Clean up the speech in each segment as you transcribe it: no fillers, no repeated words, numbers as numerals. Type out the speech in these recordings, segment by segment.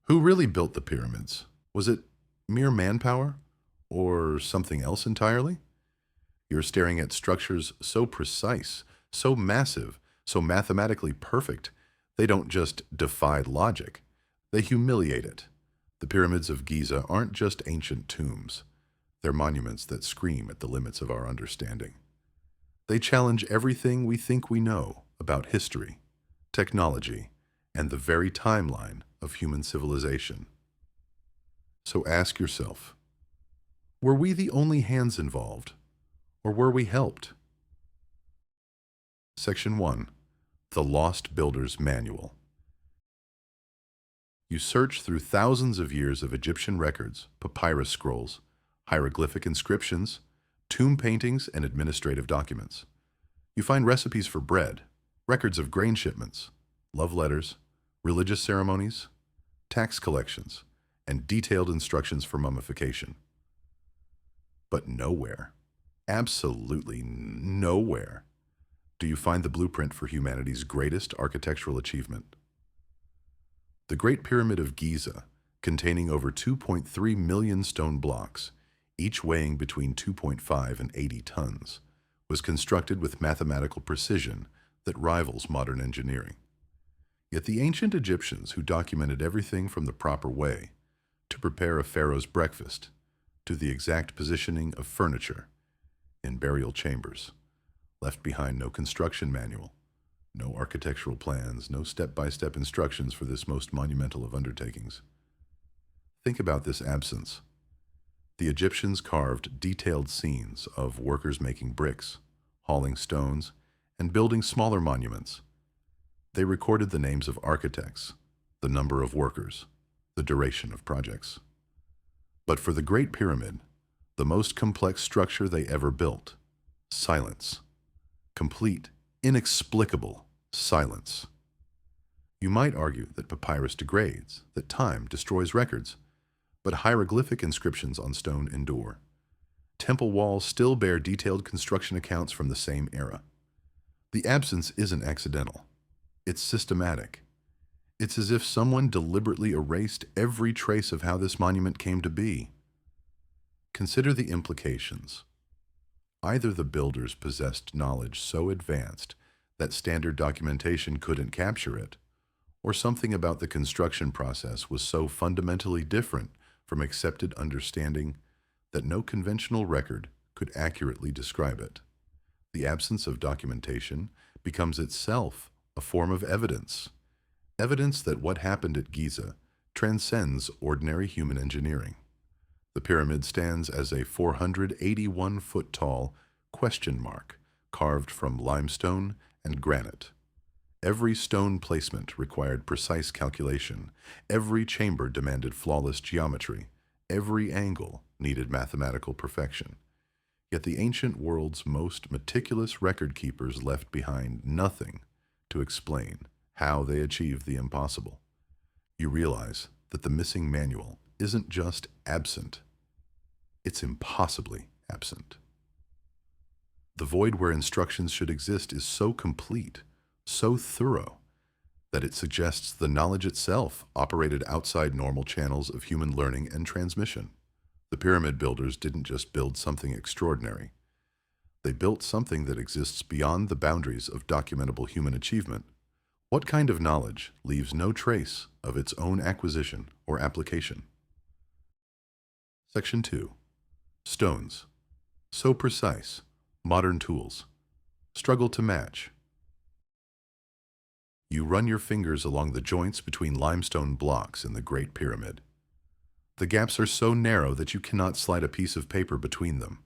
Who really built the pyramids? Was it mere manpower or something else entirely? You're staring at structures so precise, so massive, so mathematically perfect, they don't just defy logic, they humiliate it. The pyramids of Giza aren't just ancient tombs, they're monuments that scream at the limits of our understanding. They challenge everything we think we know about history, technology, and the very timeline of human civilization. So ask yourself, were we the only hands involved, or were we helped? Section 1. The Lost Builder's Manual. You search through thousands of years of Egyptian records, papyrus scrolls, hieroglyphic inscriptions, tomb paintings, and administrative documents. You find recipes for bread, records of grain shipments, love letters, religious ceremonies, tax collections, and detailed instructions for mummification. But nowhere, absolutely nowhere, do you find the blueprint for humanity's greatest architectural achievement. The Great Pyramid of Giza, containing over 2.3 million stone blocks, each weighing between 2.5 and 80 tons, was constructed with mathematical precision that rivals modern engineering. Yet the ancient Egyptians, who documented everything from the proper way to prepare a pharaoh's breakfast to the exact positioning of furniture in burial chambers, left behind no construction manual, no architectural plans, no step-by-step instructions for this most monumental of undertakings. Think about this absence. The Egyptians carved detailed scenes of workers making bricks, hauling stones, and building smaller monuments. They recorded the names of architects, the number of workers, the duration of projects. But for the Great Pyramid, the most complex structure they ever built, silence. Complete, inexplicable silence. You might argue that papyrus degrades, that time destroys records, but hieroglyphic inscriptions on stone endure. Temple walls still bear detailed construction accounts from the same era. The absence isn't accidental. It's systematic. It's as if someone deliberately erased every trace of how this monument came to be. Consider the implications. Either the builders possessed knowledge so advanced that standard documentation couldn't capture it, or something about the construction process was so fundamentally different from accepted understanding that no conventional record could accurately describe it. The absence of documentation becomes itself a form of evidence, evidence that what happened at Giza transcends ordinary human engineering. The pyramid stands as a 481-foot-tall question mark carved from limestone and granite. Every stone placement required precise calculation. Every chamber demanded flawless geometry. Every angle needed mathematical perfection. Yet the ancient world's most meticulous record keepers left behind nothing to explain how they achieved the impossible. You realize that the missing manual isn't just absent, it's impossibly absent. The void where instructions should exist is so complete, so thorough, that it suggests the knowledge itself operated outside normal channels of human learning and transmission. The pyramid builders didn't just build something extraordinary. They built something that exists beyond the boundaries of documentable human achievement. What kind of knowledge leaves no trace of its own acquisition or application? Section 2. Stones. So precise, modern tools struggle to match. You run your fingers along the joints between limestone blocks in the Great Pyramid. The gaps are so narrow that you cannot slide a piece of paper between them.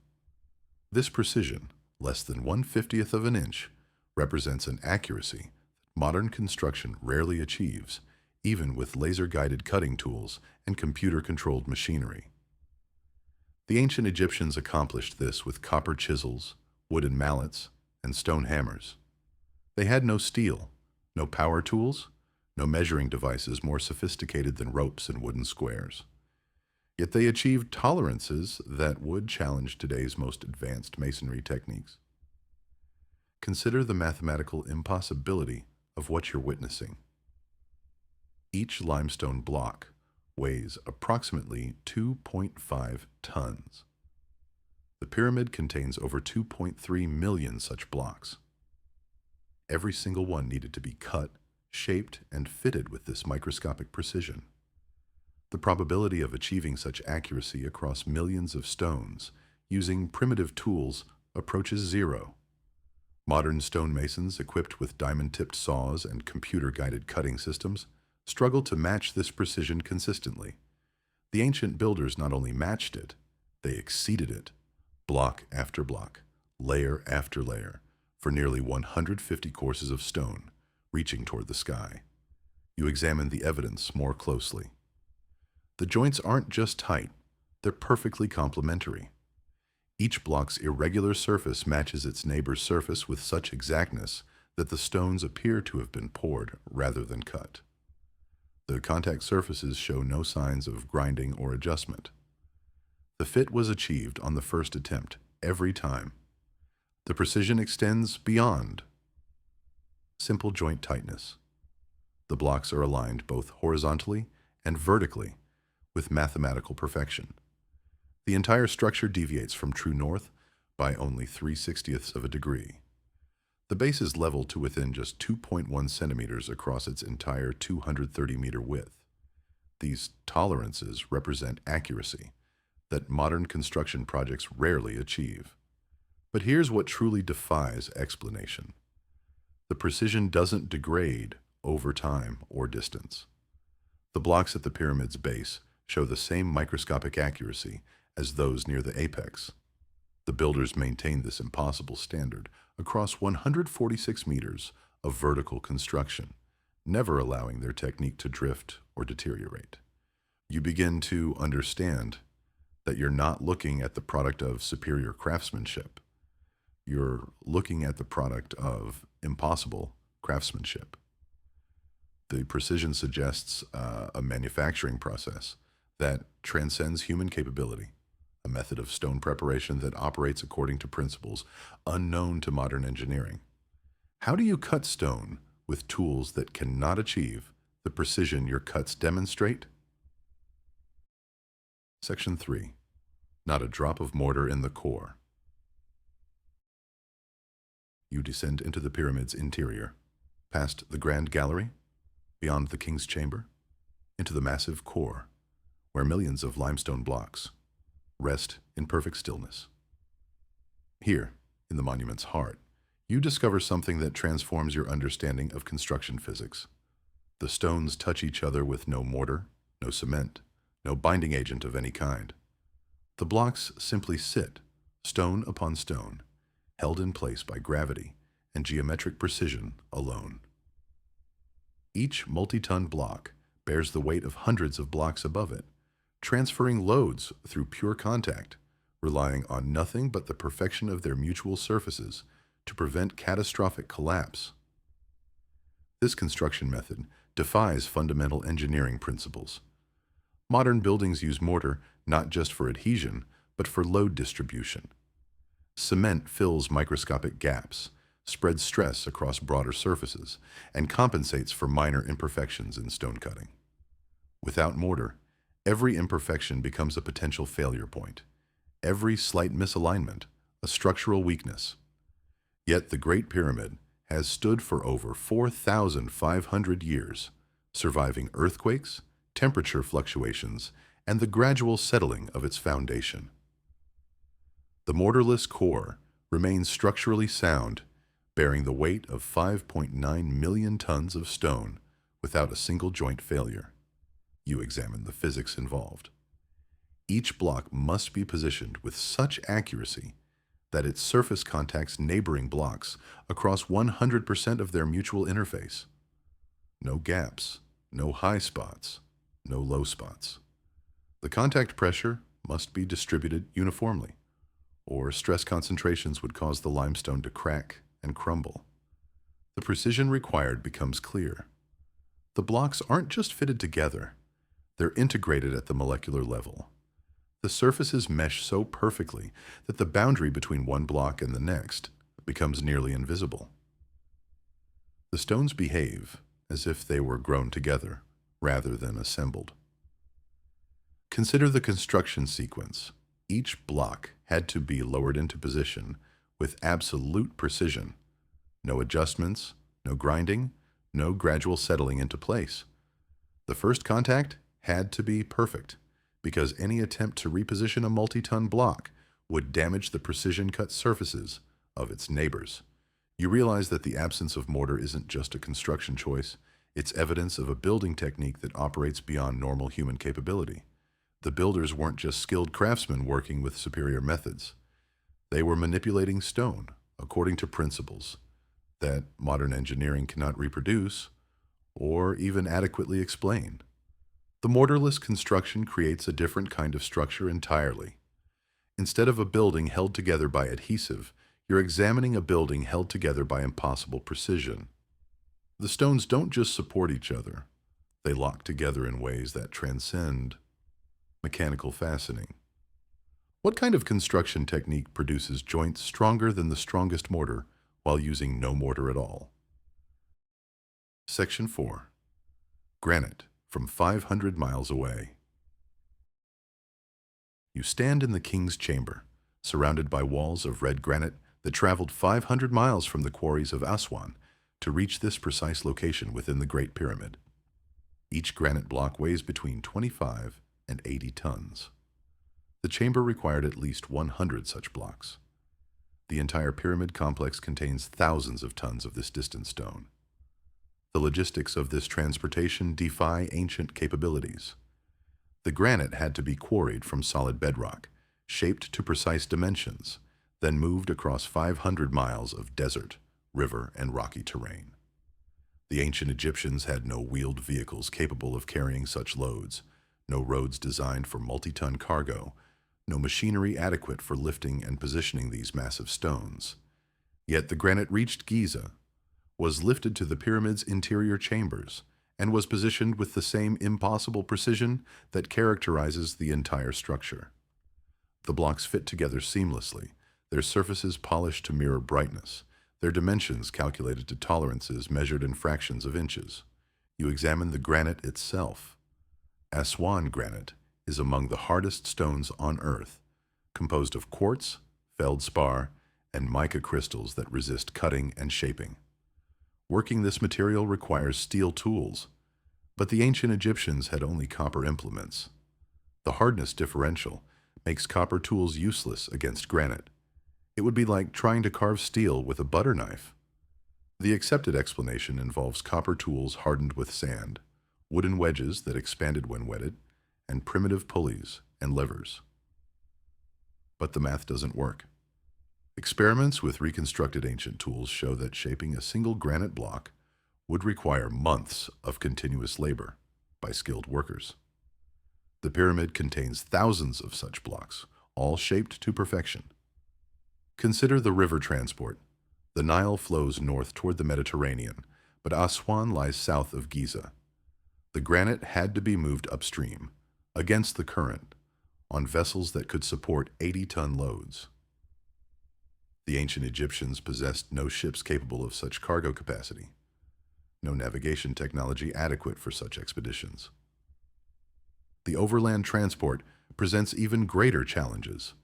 This precision, less than 1/50th of an inch, represents an accuracy that modern construction rarely achieves, even with laser-guided cutting tools and computer-controlled machinery. The ancient Egyptians accomplished this with copper chisels, wooden mallets, and stone hammers. They had no steel, no power tools, no measuring devices more sophisticated than ropes and wooden squares. Yet they achieved tolerances that would challenge today's most advanced masonry techniques. Consider the mathematical impossibility of what you're witnessing. Each limestone block weighs approximately 2.5 tons. The pyramid contains over 2.3 million such blocks. Every single one needed to be cut, shaped, and fitted with this microscopic precision. The probability of achieving such accuracy across millions of stones using primitive tools approaches zero. Modern stonemasons equipped with diamond-tipped saws and computer-guided cutting systems struggle to match this precision consistently. The ancient builders not only matched it, they exceeded it, block after block, layer after layer, for nearly 150 courses of stone, reaching toward the sky. You examine the evidence more closely. The joints aren't just tight, they're perfectly complementary. Each block's irregular surface matches its neighbor's surface with such exactness that the stones appear to have been poured rather than cut. The contact surfaces show no signs of grinding or adjustment. The fit was achieved on the first attempt, every time. The precision extends beyond simple joint tightness. The blocks are aligned both horizontally and vertically with mathematical perfection. The entire structure deviates from true north by only 3/60ths of a degree. The base is level to within just 2.1 centimeters across its entire 230-meter width. These tolerances represent accuracy that modern construction projects rarely achieve. But here's what truly defies explanation. The precision doesn't degrade over time or distance. The blocks at the pyramid's base show the same microscopic accuracy as those near the apex. The builders maintained this impossible standard across 146 meters of vertical construction, never allowing their technique to drift or deteriorate. You begin to understand that you're not looking at the product of superior craftsmanship. You're looking at the product of impossible craftsmanship. The precision suggests a manufacturing process that transcends human capability, a method of stone preparation that operates according to principles unknown to modern engineering. How do you cut stone with tools that cannot achieve the precision your cuts demonstrate? Section 3. Not a drop of mortar in the core. You descend into the pyramid's interior, past the grand gallery, beyond the king's chamber, into the massive core, where millions of limestone blocks rest in perfect stillness. Here, in the monument's heart, you discover something that transforms your understanding of construction physics. The stones touch each other with no mortar, no cement, no binding agent of any kind. The blocks simply sit, stone upon stone, held in place by gravity and geometric precision alone. Each multi-ton block bears the weight of hundreds of blocks above it, transferring loads through pure contact, relying on nothing but the perfection of their mutual surfaces to prevent catastrophic collapse. This construction method defies fundamental engineering principles. Modern buildings use mortar not just for adhesion, but for load distribution. Cement fills microscopic gaps, spreads stress across broader surfaces, and compensates for minor imperfections in stone cutting. Without mortar, every imperfection becomes a potential failure point. Every slight misalignment, a structural weakness. Yet the Great Pyramid has stood for over 4,500 years, surviving earthquakes, temperature fluctuations, and the gradual settling of its foundation. The mortarless core remains structurally sound, bearing the weight of 5.9 million tons of stone without a single joint failure. You examine the physics involved. Each block must be positioned with such accuracy that its surface contacts neighboring blocks across 100% of their mutual interface. No gaps, no high spots, no low spots. The contact pressure must be distributed uniformly, or stress concentrations would cause the limestone to crack and crumble. The precision required becomes clear. The blocks aren't just fitted together, they're integrated at the molecular level. The surfaces mesh so perfectly that the boundary between one block and the next becomes nearly invisible. The stones behave as if they were grown together rather than assembled. Consider the construction sequence. Each block had to be lowered into position with absolute precision. No adjustments, no grinding, no gradual settling into place. The first contact had to be perfect, because any attempt to reposition a multi-ton block would damage the precision-cut surfaces of its neighbors. You realize that the absence of mortar isn't just a construction choice, it's evidence of a building technique that operates beyond normal human capability. The builders weren't just skilled craftsmen working with superior methods. They were manipulating stone according to principles that modern engineering cannot reproduce or even adequately explain. The mortarless construction creates a different kind of structure entirely. Instead of a building held together by adhesive, you're examining a building held together by impossible precision. The stones don't just support each other, they lock together in ways that transcend mechanical fastening. What kind of construction technique produces joints stronger than the strongest mortar while using no mortar at all? Section 4. Granite from 500 miles away. You stand in the king's chamber, surrounded by walls of red granite that traveled 500 miles from the quarries of Aswan to reach this precise location within the Great Pyramid. Each granite block weighs between 25 and 80 tons. The chamber required at least 100 such blocks. The entire pyramid complex contains thousands of tons of this distant stone. The logistics of this transportation defy ancient capabilities. The granite had to be quarried from solid bedrock, shaped to precise dimensions, then moved across 500 miles of desert, river, and rocky terrain. The ancient Egyptians had no wheeled vehicles capable of carrying such loads, no roads designed for multi-ton cargo, no machinery adequate for lifting and positioning these massive stones. Yet the granite reached Giza, was lifted to the pyramid's interior chambers, and was positioned with the same impossible precision that characterizes the entire structure. The blocks fit together seamlessly, their surfaces polished to mirror brightness, their dimensions calculated to tolerances measured in fractions of inches. You examine the granite itself. Aswan granite is among the hardest stones on Earth, composed of quartz, feldspar, and mica crystals that resist cutting and shaping. Working this material requires steel tools, but the ancient Egyptians had only copper implements. The hardness differential makes copper tools useless against granite. It would be like trying to carve steel with a butter knife. The accepted explanation involves copper tools hardened with sand, wooden wedges that expanded when wetted, and primitive pulleys and levers. But the math doesn't work. Experiments with reconstructed ancient tools show that shaping a single granite block would require months of continuous labor by skilled workers. The pyramid contains thousands of such blocks, all shaped to perfection. Consider the river transport. The Nile flows north toward the Mediterranean, but Aswan lies south of Giza. The granite had to be moved upstream, against the current, on vessels that could support 80-ton loads. The ancient Egyptians possessed no ships capable of such cargo capacity, no navigation technology adequate for such expeditions. The overland transport presents even greater challenges.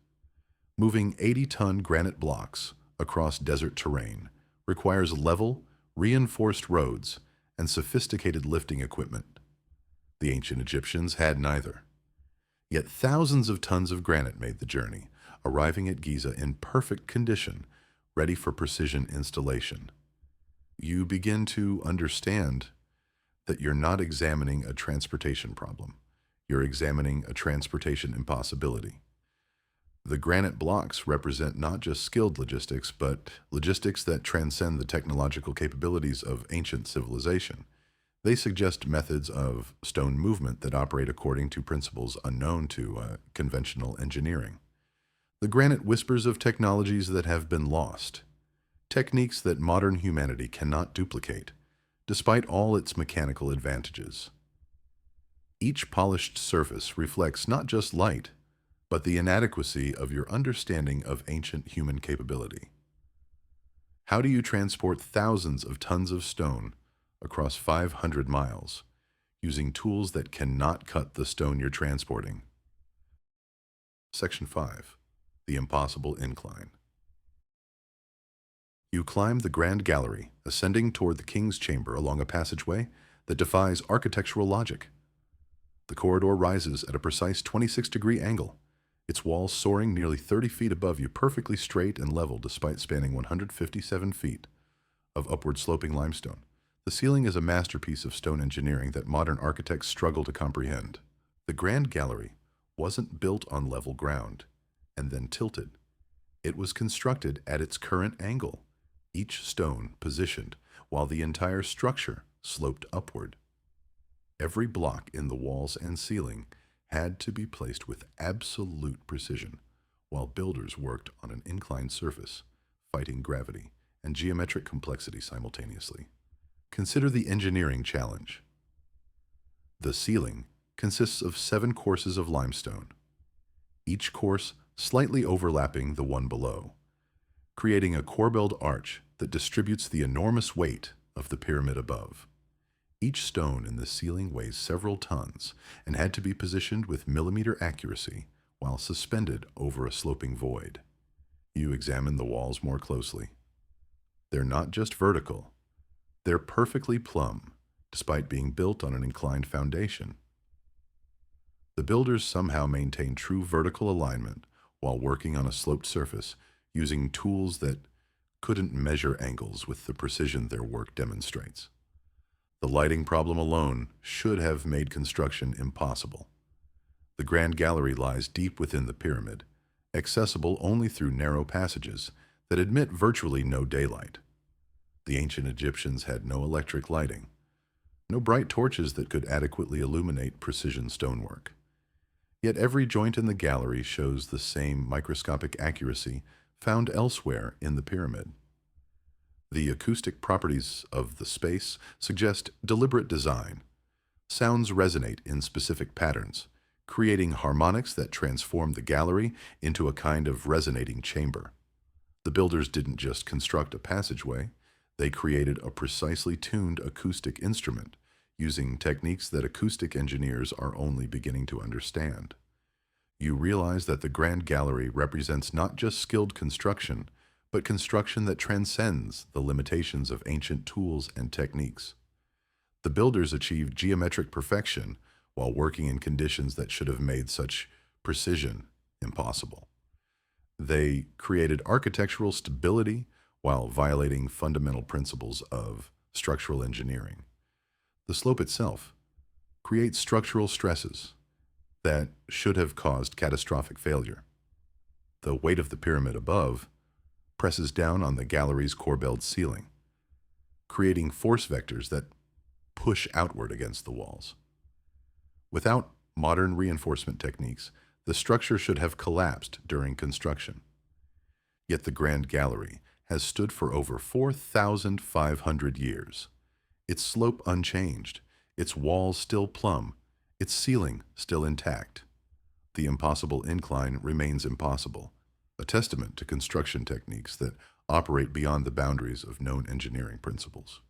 Moving 80-ton granite blocks across desert terrain requires level, reinforced roads and sophisticated lifting equipment. The ancient Egyptians had neither. Yet thousands of tons of granite made the journey, arriving at Giza in perfect condition, ready for precision installation. You begin to understand that you're not examining a transportation problem. You're examining a transportation impossibility. The granite blocks represent not just skilled logistics, but logistics that transcend the technological capabilities of ancient civilization. They suggest methods of stone movement that operate according to principles unknown to conventional engineering. The granite whispers of technologies that have been lost, techniques that modern humanity cannot duplicate, despite all its mechanical advantages. Each polished surface reflects not just light, but the inadequacy of your understanding of ancient human capability. How do you transport thousands of tons of stone across 500 miles, using tools that cannot cut the stone you're transporting? Section 5. The Impossible Incline. You climb the Grand Gallery, ascending toward the King's Chamber along a passageway that defies architectural logic. The corridor rises at a precise 26-degree angle, its walls soaring nearly 30 feet above you, perfectly straight and level despite spanning 157 feet of upward-sloping limestone. The ceiling is a masterpiece of stone engineering that modern architects struggle to comprehend. The Grand Gallery wasn't built on level ground and then tilted. It was constructed at its current angle, each stone positioned while the entire structure sloped upward. Every block in the walls and ceiling had to be placed with absolute precision, while builders worked on an inclined surface, fighting gravity and geometric complexity simultaneously. Consider the engineering challenge. The ceiling consists of 7 courses of limestone, each course slightly overlapping the one below, creating a corbelled arch that distributes the enormous weight of the pyramid above. Each stone in the ceiling weighs several tons and had to be positioned with millimeter accuracy while suspended over a sloping void. You examine the walls more closely. They're not just vertical, they're perfectly plumb, despite being built on an inclined foundation. The builders somehow maintain true vertical alignment while working on a sloped surface, using tools that couldn't measure angles with the precision their work demonstrates. The lighting problem alone should have made construction impossible. The Grand Gallery lies deep within the pyramid, accessible only through narrow passages that admit virtually no daylight. The ancient Egyptians had no electric lighting, no bright torches that could adequately illuminate precision stonework. Yet every joint in the gallery shows the same microscopic accuracy found elsewhere in the pyramid. The acoustic properties of the space suggest deliberate design. Sounds resonate in specific patterns, creating harmonics that transform the gallery into a kind of resonating chamber. The builders didn't just construct a passageway, they created a precisely tuned acoustic instrument, using techniques that acoustic engineers are only beginning to understand. You realize that the Grand Gallery represents not just skilled construction, but construction that transcends the limitations of ancient tools and techniques. The builders achieved geometric perfection while working in conditions that should have made such precision impossible. They created architectural stability while violating fundamental principles of structural engineering. The slope itself creates structural stresses that should have caused catastrophic failure. The weight of the pyramid above presses down on the gallery's corbelled ceiling, creating force vectors that push outward against the walls. Without modern reinforcement techniques, the structure should have collapsed during construction. Yet the Grand Gallery has stood for over 4,500 years. Its slope unchanged, its walls still plumb, its ceiling still intact. The impossible incline remains impossible, a testament to construction techniques that operate beyond the boundaries of known engineering principles.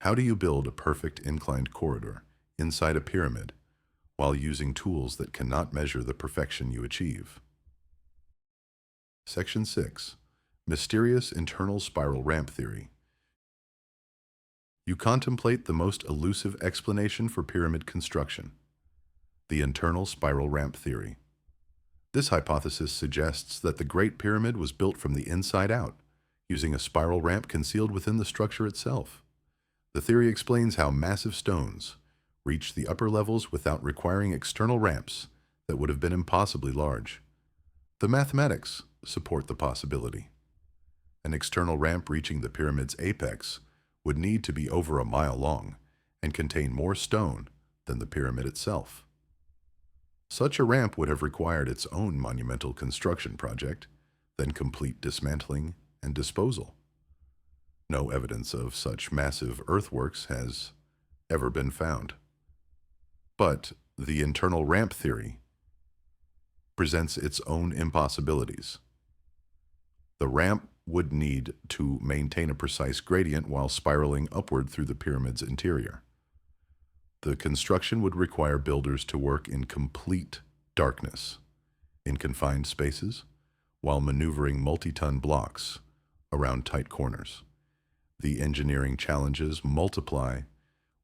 How do you build a perfect inclined corridor inside a pyramid while using tools that cannot measure the perfection you achieve? Section 6. Mysterious Internal Spiral Ramp Theory. You contemplate the most elusive explanation for pyramid construction, the internal spiral ramp theory. This hypothesis suggests that the Great Pyramid was built from the inside out, using a spiral ramp concealed within the structure itself. The theory explains how massive stones reached the upper levels without requiring external ramps that would have been impossibly large. The mathematics support the possibility. An external ramp reaching the pyramid's apex would need to be over a mile long and contain more stone than the pyramid itself. Such a ramp would have required its own monumental construction project, then complete dismantling and disposal. No evidence of such massive earthworks has ever been found. But the internal ramp theory presents its own impossibilities. The ramp would need to maintain a precise gradient while spiraling upward through the pyramid's interior. The construction would require builders to work in complete darkness, in confined spaces while maneuvering multi-ton blocks around tight corners. The engineering challenges multiply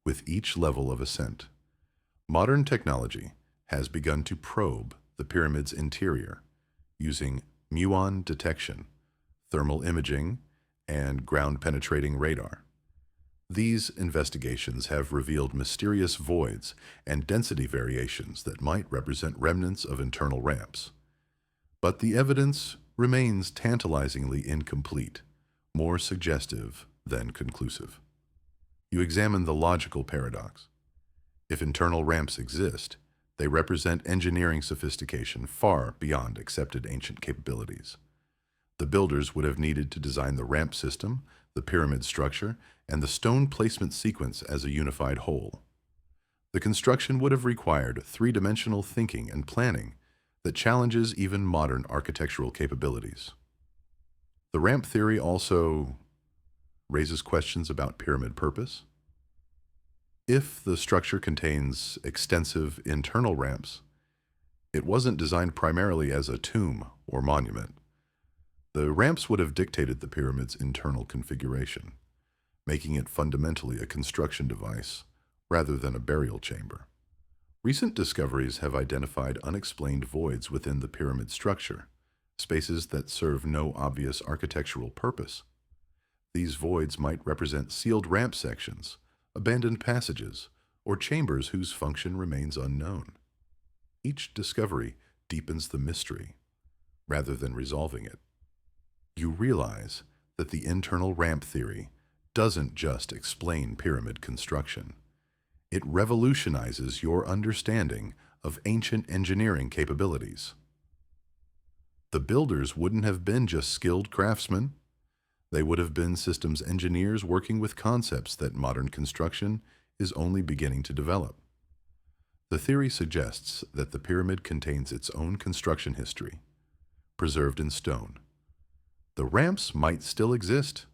with each level of ascent. Modern technology has begun to probe the pyramid's interior using muon detection, thermal imaging, and ground-penetrating radar. These investigations have revealed mysterious voids and density variations that might represent remnants of internal ramps. But the evidence remains tantalizingly incomplete, more suggestive than conclusive. You examine the logical paradox. If internal ramps exist, they represent engineering sophistication far beyond accepted ancient capabilities. The builders would have needed to design the ramp system, the pyramid structure, and the stone placement sequence as a unified whole. The construction would have required three-dimensional thinking and planning that challenges even modern architectural capabilities. The ramp theory also raises questions about pyramid purpose. If the structure contains extensive internal ramps, it wasn't designed primarily as a tomb or monument. The ramps would have dictated the pyramid's internal configuration, making it fundamentally a construction device rather than a burial chamber. Recent discoveries have identified unexplained voids within the pyramid structure, spaces that serve no obvious architectural purpose. These voids might represent sealed ramp sections, abandoned passages, or chambers whose function remains unknown. Each discovery deepens the mystery, rather than resolving it. You realize that the internal ramp theory doesn't just explain pyramid construction. It revolutionizes your understanding of ancient engineering capabilities. The builders wouldn't have been just skilled craftsmen. They would have been systems engineers working with concepts that modern construction is only beginning to develop. The theory suggests that the pyramid contains its own construction history, preserved in stone. The ramps might still exist,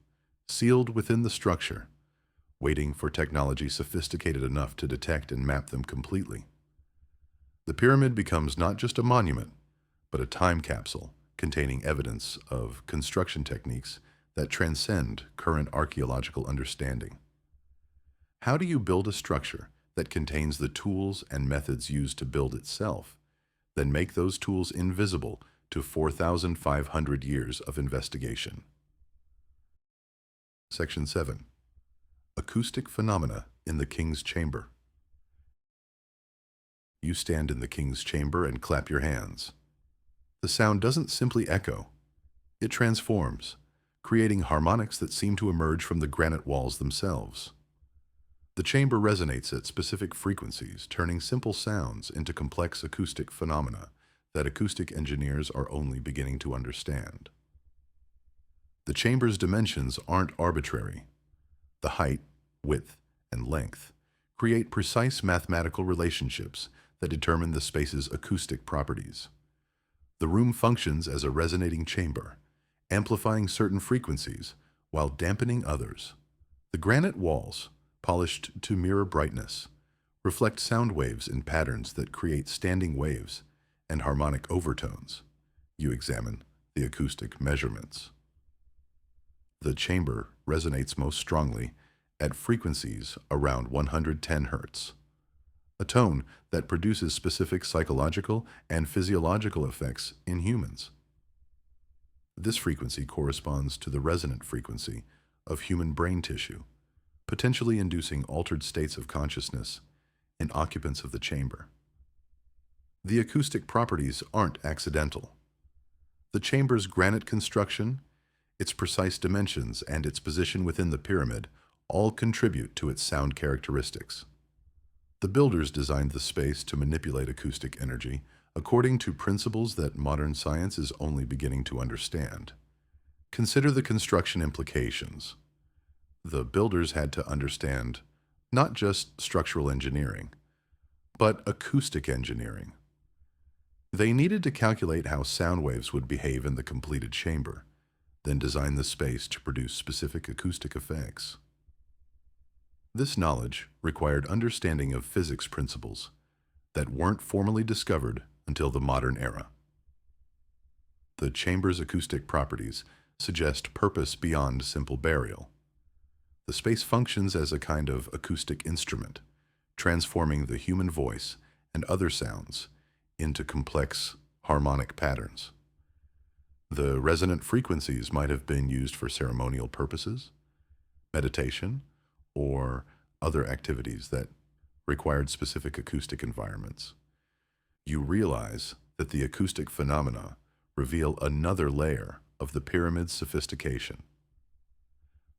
sealed within the structure, waiting for technology sophisticated enough to detect and map them completely. The pyramid becomes not just a monument, but a time capsule containing evidence of construction techniques that transcend current archaeological understanding. How do you build a structure that contains the tools and methods used to build itself, then make those tools invisible to 4,500 years of investigation? Section 7. Acoustic phenomena in the King's Chamber. You stand in the King's Chamber and clap your hands. The sound doesn't simply echo, it transforms, creating harmonics that seem to emerge from the granite walls themselves. The chamber resonates at specific frequencies, turning simple sounds into complex acoustic phenomena that acoustic engineers are only beginning to understand. The chamber's dimensions aren't arbitrary. The height, width, and length create precise mathematical relationships that determine the space's acoustic properties. The room functions as a resonating chamber, amplifying certain frequencies while dampening others. The granite walls, polished to mirror brightness, reflect sound waves in patterns that create standing waves and harmonic overtones. You examine the acoustic measurements. The chamber resonates most strongly at frequencies around 110 Hz, a tone that produces specific psychological and physiological effects in humans. This frequency corresponds to the resonant frequency of human brain tissue, potentially inducing altered states of consciousness in occupants of the chamber. The acoustic properties aren't accidental. The chamber's granite construction, its precise dimensions, and its position within the pyramid all contribute to its sound characteristics. The builders designed the space to manipulate acoustic energy according to principles that modern science is only beginning to understand. Consider the construction implications. The builders had to understand not just structural engineering, but acoustic engineering. They needed to calculate how sound waves would behave in the completed chamber, then design the space to produce specific acoustic effects. This knowledge required understanding of physics principles that weren't formally discovered until the modern era. The chamber's acoustic properties suggest purpose beyond simple burial. The space functions as a kind of acoustic instrument, transforming the human voice and other sounds into complex harmonic patterns. The resonant frequencies might have been used for ceremonial purposes, meditation, or other activities that required specific acoustic environments. You realize that the acoustic phenomena reveal another layer of the pyramid's sophistication.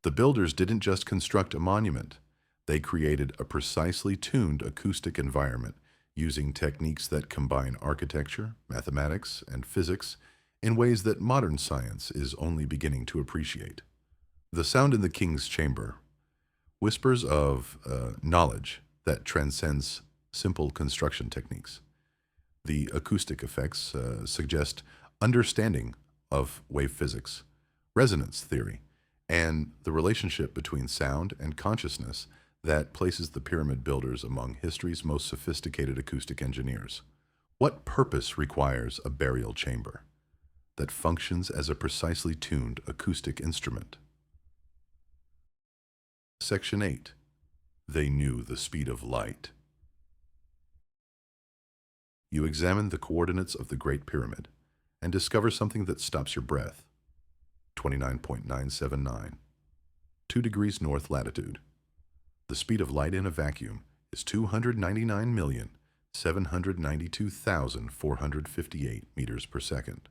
The builders didn't just construct a monument, they created a precisely tuned acoustic environment using techniques that combine architecture, mathematics, and physics in ways that modern science is only beginning to appreciate. The sound in the king's chamber whispers of knowledge that transcends simple construction techniques. The acoustic effects suggest understanding of wave physics, resonance theory, and the relationship between sound and consciousness that places the pyramid builders among history's most sophisticated acoustic engineers. What purpose requires a burial chamber that functions as a precisely tuned acoustic instrument? Section 8. They knew the speed of light. You examine the coordinates of the Great Pyramid and discover something that stops your breath. 29.979. 2 degrees north latitude. The speed of light in a vacuum is 299,792,458 meters per second.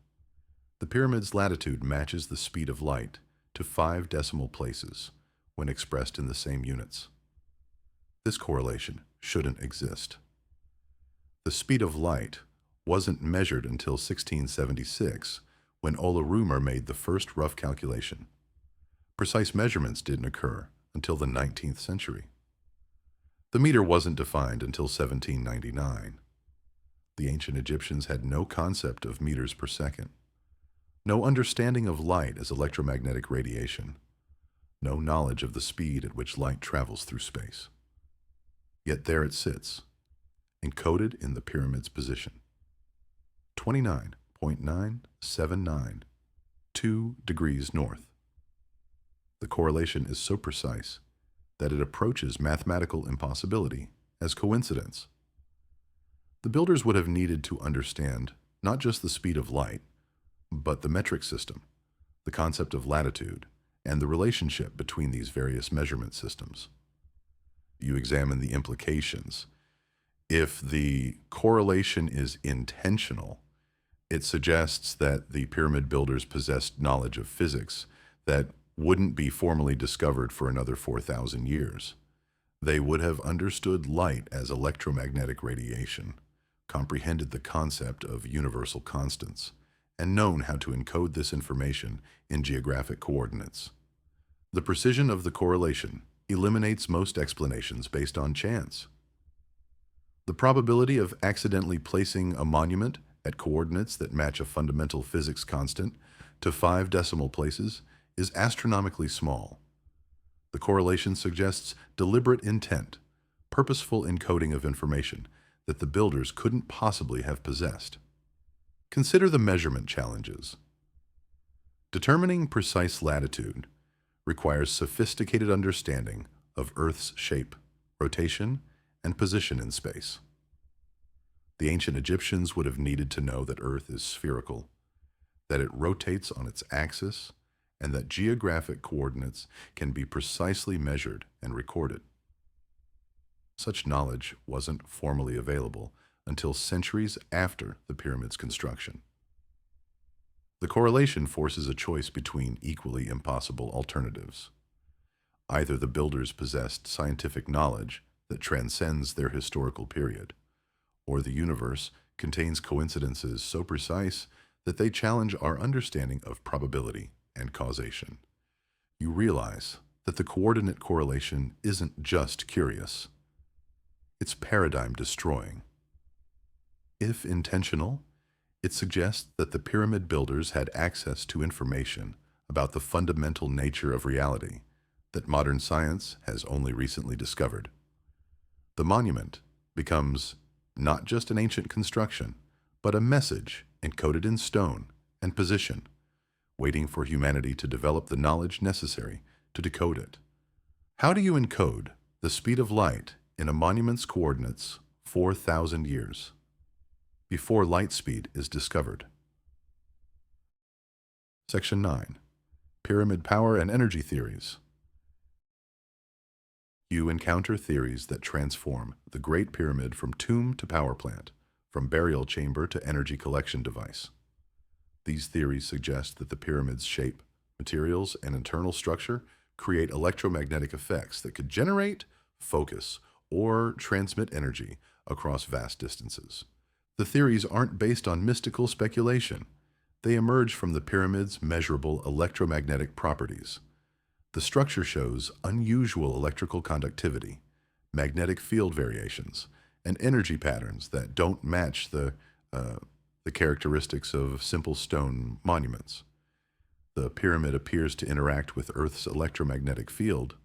The pyramid's latitude matches the speed of light to 5 decimal places when expressed in the same units. This correlation shouldn't exist. The speed of light wasn't measured until 1676, when Ola Römer made the first rough calculation. Precise measurements didn't occur until the 19th century. The meter wasn't defined until 1799. The ancient Egyptians had no concept of meters per second, no understanding of light as electromagnetic radiation, no knowledge of the speed at which light travels through space. Yet there it sits, encoded in the pyramid's position. 29.979, 2 degrees north. The correlation is so precise that it approaches mathematical impossibility as coincidence. The builders would have needed to understand not just the speed of light, but the metric system, the concept of latitude, and the relationship between these various measurement systems. You examine the implications. If the correlation is intentional, it suggests that the pyramid builders possessed knowledge of physics that wouldn't be formally discovered for another 4,000 years. They would have understood light as electromagnetic radiation, comprehended the concept of universal constants, and known how to encode this information in geographic coordinates. The precision of the correlation eliminates most explanations based on chance. The probability of accidentally placing a monument at coordinates that match a fundamental physics constant to 5 decimal places is astronomically small. The correlation suggests deliberate intent, purposeful encoding of information that the builders couldn't possibly have possessed. Consider the measurement challenges. Determining precise latitude requires sophisticated understanding of Earth's shape, rotation, and position in space. The ancient Egyptians would have needed to know that Earth is spherical, that it rotates on its axis, and that geographic coordinates can be precisely measured and recorded. Such knowledge wasn't formally available until centuries after the pyramid's construction. The correlation forces a choice between equally impossible alternatives. Either the builders possessed scientific knowledge that transcends their historical period, or the universe contains coincidences so precise that they challenge our understanding of probability and causation. You realize that the coordinate correlation isn't just curious, it's paradigm-destroying. If intentional, it suggests that the pyramid builders had access to information about the fundamental nature of reality that modern science has only recently discovered. The monument becomes not just an ancient construction, but a message encoded in stone and position, waiting for humanity to develop the knowledge necessary to decode it. How do you encode the speed of light in a monument's coordinates 4,000 years before light speed is discovered? Section 9. Pyramid Power and Energy Theories. You encounter theories that transform the Great Pyramid from tomb to power plant, from burial chamber to energy collection device. These theories suggest that the pyramid's shape, materials, and internal structure create electromagnetic effects that could generate, focus, or transmit energy across vast distances. The theories aren't based on mystical speculation. They emerge from the pyramid's measurable electromagnetic properties. The structure shows unusual electrical conductivity, magnetic field variations, and energy patterns that don't match the characteristics of simple stone monuments. The pyramid appears to interact with Earth's electromagnetic field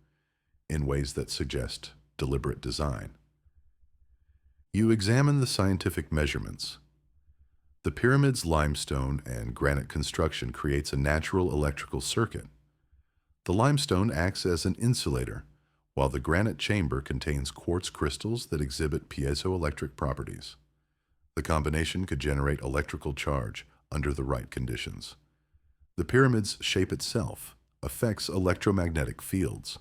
in ways that suggest deliberate design. You examine the scientific measurements. The pyramid's limestone and granite construction creates a natural electrical circuit. The limestone acts as an insulator, while the granite chamber contains quartz crystals that exhibit piezoelectric properties. The combination could generate electrical charge under the right conditions. The pyramid's shape itself affects electromagnetic fields.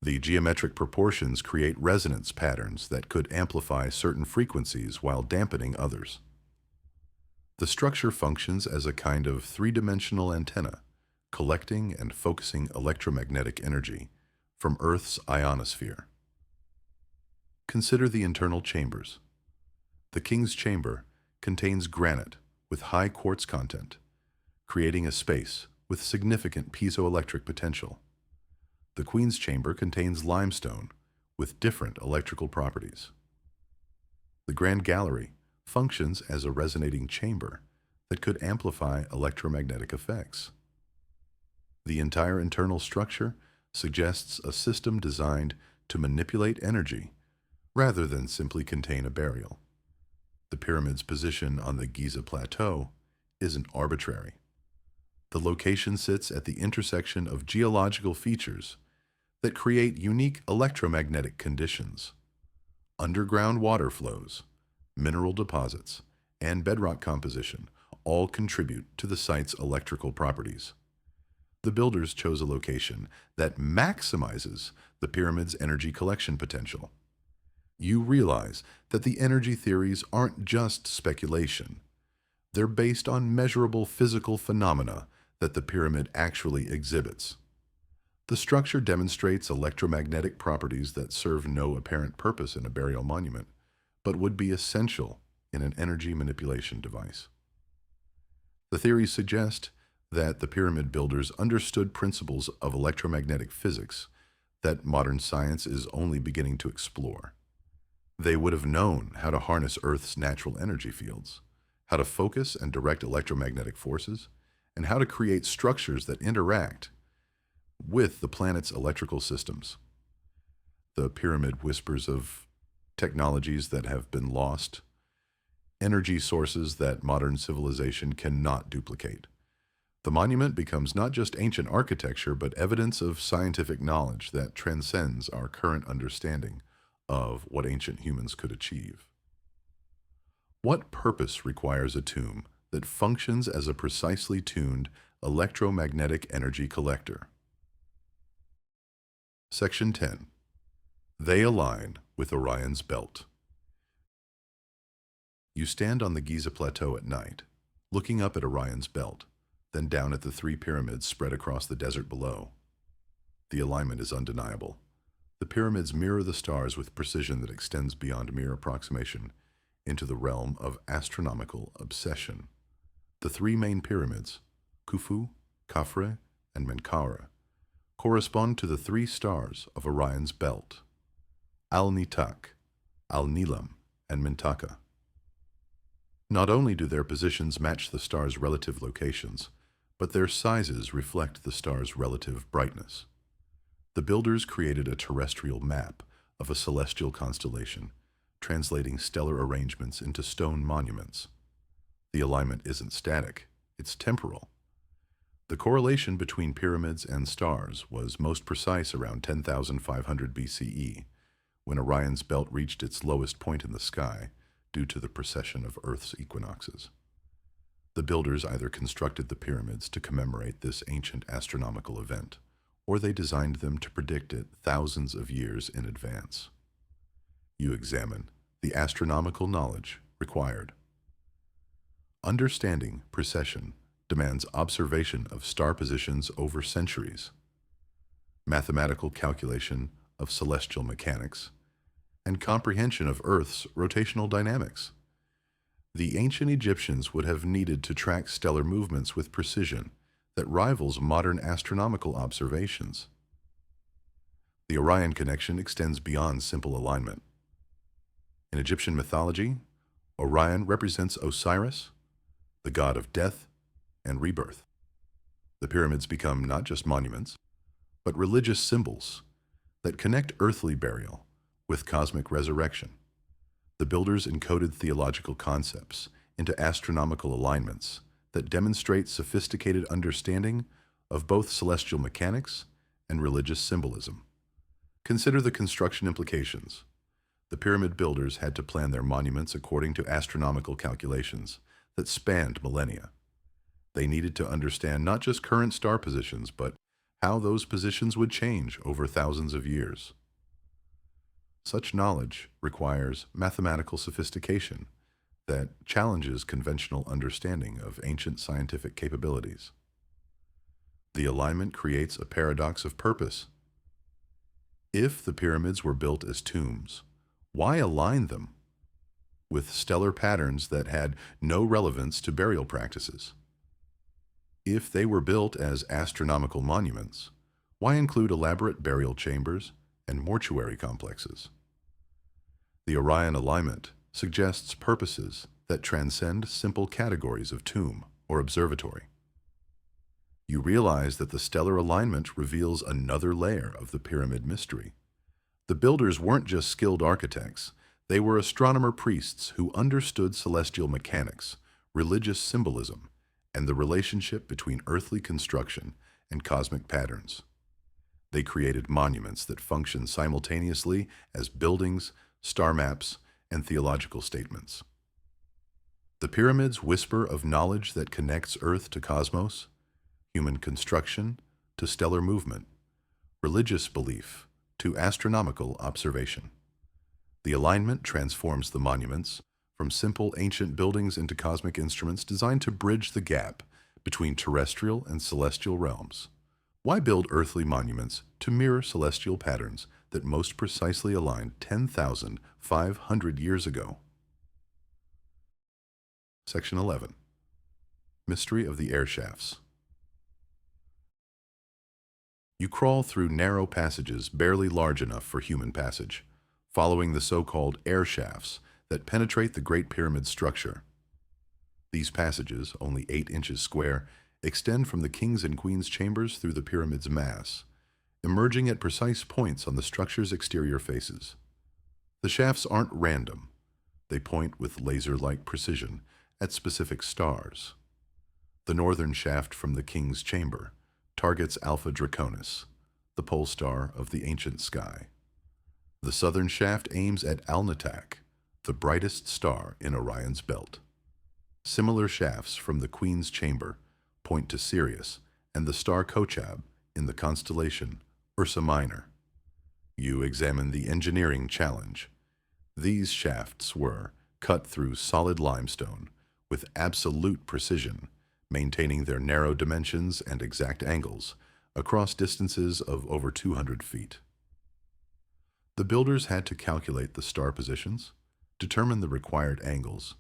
The geometric proportions create resonance patterns that could amplify certain frequencies while dampening others. The structure functions as a kind of three-dimensional antenna, collecting and focusing electromagnetic energy from Earth's ionosphere. Consider the internal chambers. The King's Chamber contains granite with high quartz content, creating a space with significant piezoelectric potential. The Queen's Chamber contains limestone with different electrical properties. The Grand Gallery functions as a resonating chamber that could amplify electromagnetic effects. The entire internal structure suggests a system designed to manipulate energy rather than simply contain a burial. The pyramid's position on the Giza Plateau isn't arbitrary. The location sits at the intersection of geological features that create unique electromagnetic conditions. Underground water flows, mineral deposits, and bedrock composition all contribute to the site's electrical properties. The builders chose a location that maximizes the pyramid's energy collection potential. You realize that the energy theories aren't just speculation. They're based on measurable physical phenomena that the pyramid actually exhibits. The structure demonstrates electromagnetic properties that serve no apparent purpose in a burial monument, but would be essential in an energy manipulation device. The theories suggest that the pyramid builders understood principles of electromagnetic physics that modern science is only beginning to explore. They would have known how to harness Earth's natural energy fields, how to focus and direct electromagnetic forces, and how to create structures that interact with the planet's electrical systems. The pyramid whispers of technologies that have been lost, energy sources that modern civilization cannot duplicate. The monument becomes not just ancient architecture, but evidence of scientific knowledge that transcends our current understanding of what ancient humans could achieve. What purpose requires a tomb that functions as a precisely tuned electromagnetic energy collector? Section 10. They align with Orion's belt. You stand on the Giza Plateau at night, looking up at Orion's belt, then down at the three pyramids spread across the desert below. The alignment is undeniable. The pyramids mirror the stars with precision that extends beyond mere approximation into the realm of astronomical obsession. The three main pyramids, Khufu, Khafre, and Menkaure, correspond to the three stars of Orion's belt, Al-Nitak, Al-Nilam, and Mintaka. Not only do their positions match the stars' relative locations, but their sizes reflect the stars' relative brightness. The builders created a terrestrial map of a celestial constellation, translating stellar arrangements into stone monuments. The alignment isn't static, it's temporal. The correlation between pyramids and stars was most precise around 10,500 BCE, when Orion's belt reached its lowest point in the sky due to the precession of Earth's equinoxes. The builders either constructed the pyramids to commemorate this ancient astronomical event, or they designed them to predict it thousands of years in advance. You examine the astronomical knowledge required. Understanding precession demands observation of star positions over centuries, mathematical calculation of celestial mechanics, and comprehension of Earth's rotational dynamics. The ancient Egyptians would have needed to track stellar movements with precision that rivals modern astronomical observations. The Orion connection extends beyond simple alignment. In Egyptian mythology, Orion represents Osiris, the god of death and rebirth. The pyramids become not just monuments, but religious symbols that connect earthly burial with cosmic resurrection. The builders encoded theological concepts into astronomical alignments that demonstrate sophisticated understanding of both celestial mechanics and religious symbolism. Consider the construction implications. The pyramid builders had to plan their monuments according to astronomical calculations that spanned millennia. They needed to understand not just current star positions, but how those positions would change over thousands of years. Such knowledge requires mathematical sophistication that challenges conventional understanding of ancient scientific capabilities. The alignment creates a paradox of purpose. If the pyramids were built as tombs, why align them with stellar patterns that had no relevance to burial practices? If they were built as astronomical monuments, why include elaborate burial chambers and mortuary complexes? The Orion alignment suggests purposes that transcend simple categories of tomb or observatory. You realize that the stellar alignment reveals another layer of the pyramid mystery. The builders weren't just skilled architects, they were astronomer priests who understood celestial mechanics, religious symbolism, and the relationship between earthly construction and cosmic patterns. They created monuments that function simultaneously as buildings, star maps, and theological statements. The pyramids whisper of knowledge that connects Earth to cosmos, human construction to stellar movement, religious belief to astronomical observation. The alignment transforms the monuments from simple ancient buildings into cosmic instruments designed to bridge the gap between terrestrial and celestial realms. Why build earthly monuments to mirror celestial patterns that most precisely aligned 10,500 years ago? Section 11. Mystery of the Air Shafts. You crawl through narrow passages barely large enough for human passage, following the so-called air shafts that penetrate the Great Pyramid structure. These passages, only 8 inches square, extend from the king's and queen's chambers through the pyramid's mass, emerging at precise points on the structure's exterior faces. The shafts aren't random. They point with laser-like precision at specific stars. The northern shaft from the king's chamber targets Alpha Draconis, the pole star of the ancient sky. The southern shaft aims at Alnitak, the brightest star in Orion's belt. Similar shafts from the queen's chamber point to Sirius and the star Kochab in the constellation Ursa Minor. You examine the engineering challenge. These shafts were cut through solid limestone with absolute precision, maintaining their narrow dimensions and exact angles across distances of over 200 feet. The builders had to calculate the star positions, determine the required angles,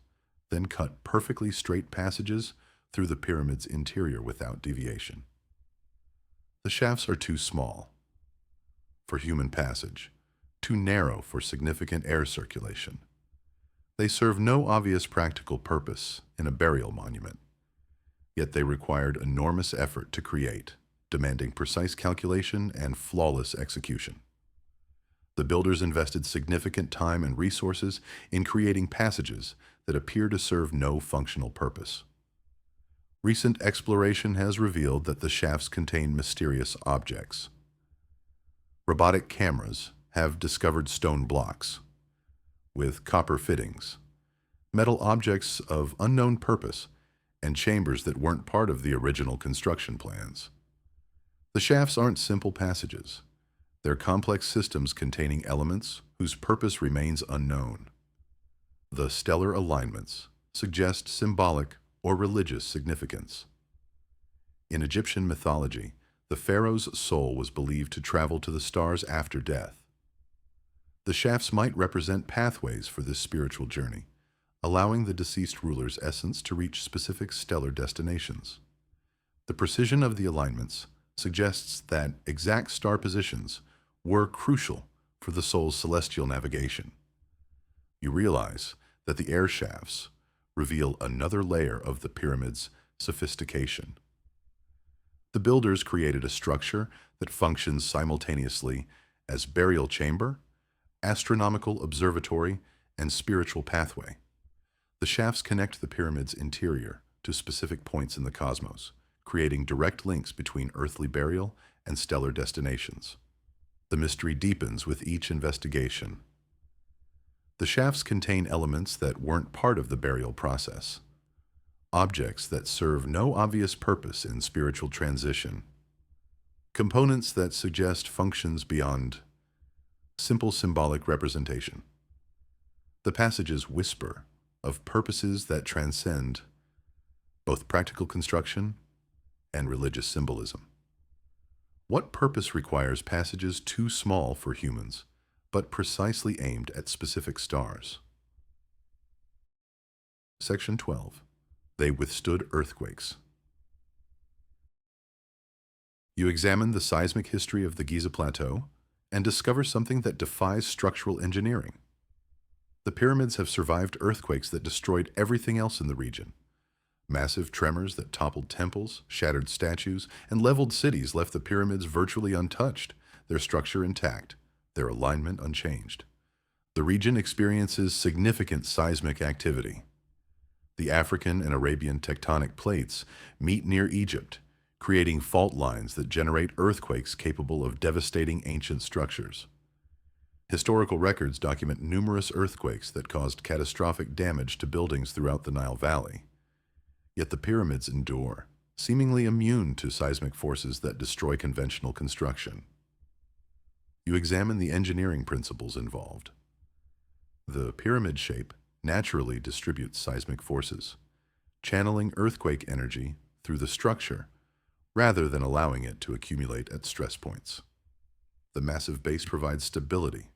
then cut perfectly straight passages through the pyramid's interior without deviation. The shafts are too small for human passage, too narrow for significant air circulation. They serve no obvious practical purpose in a burial monument, yet they required enormous effort to create, demanding precise calculation and flawless execution. The builders invested significant time and resources in creating passages that appear to serve no functional purpose. Recent exploration has revealed that the shafts contain mysterious objects. Robotic cameras have discovered stone blocks with copper fittings, metal objects of unknown purpose, and chambers that weren't part of the original construction plans. The shafts aren't simple passages. They're complex systems containing elements whose purpose remains unknown. The stellar alignments suggest symbolic or religious significance. In Egyptian mythology, the pharaoh's soul was believed to travel to the stars after death. The shafts might represent pathways for this spiritual journey, allowing the deceased ruler's essence to reach specific stellar destinations. The precision of the alignments suggests that exact star positions were crucial for the soul's celestial navigation. You realize that the air shafts reveal another layer of the pyramid's sophistication. The builders created a structure that functions simultaneously as burial chamber, astronomical observatory, and spiritual pathway. The shafts connect the pyramid's interior to specific points in the cosmos, creating direct links between earthly burial and stellar destinations. The mystery deepens with each investigation. The shafts contain elements that weren't part of the burial process, objects that serve no obvious purpose in spiritual transition, components that suggest functions beyond simple symbolic representation. The passages whisper of purposes that transcend both practical construction and religious symbolism. What purpose requires passages too small for humans, but precisely aimed at specific stars? Section 12. They withstood earthquakes. You examine the seismic history of the Giza Plateau and discover something that defies structural engineering. The pyramids have survived earthquakes that destroyed everything else in the region. Massive tremors that toppled temples, shattered statues, and leveled cities left the pyramids virtually untouched, their structure intact, their alignment unchanged. The region experiences significant seismic activity. The African and Arabian tectonic plates meet near Egypt, creating fault lines that generate earthquakes capable of devastating ancient structures. Historical records document numerous earthquakes that caused catastrophic damage to buildings throughout the Nile Valley. Yet the pyramids endure, seemingly immune to seismic forces that destroy conventional construction. You examine the engineering principles involved. The pyramid shape naturally distributes seismic forces, channeling earthquake energy through the structure rather than allowing it to accumulate at stress points. The massive base provides stability,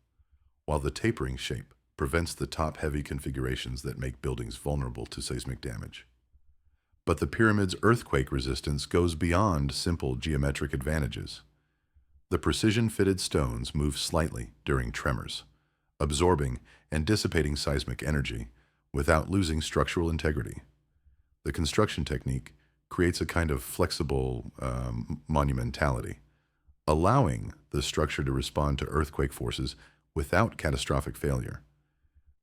while the tapering shape prevents the top-heavy configurations that make buildings vulnerable to seismic damage. But the pyramid's earthquake resistance goes beyond simple geometric advantages. The precision-fitted stones move slightly during tremors, absorbing and dissipating seismic energy without losing structural integrity. The construction technique creates a kind of flexible monumentality, allowing the structure to respond to earthquake forces without catastrophic failure.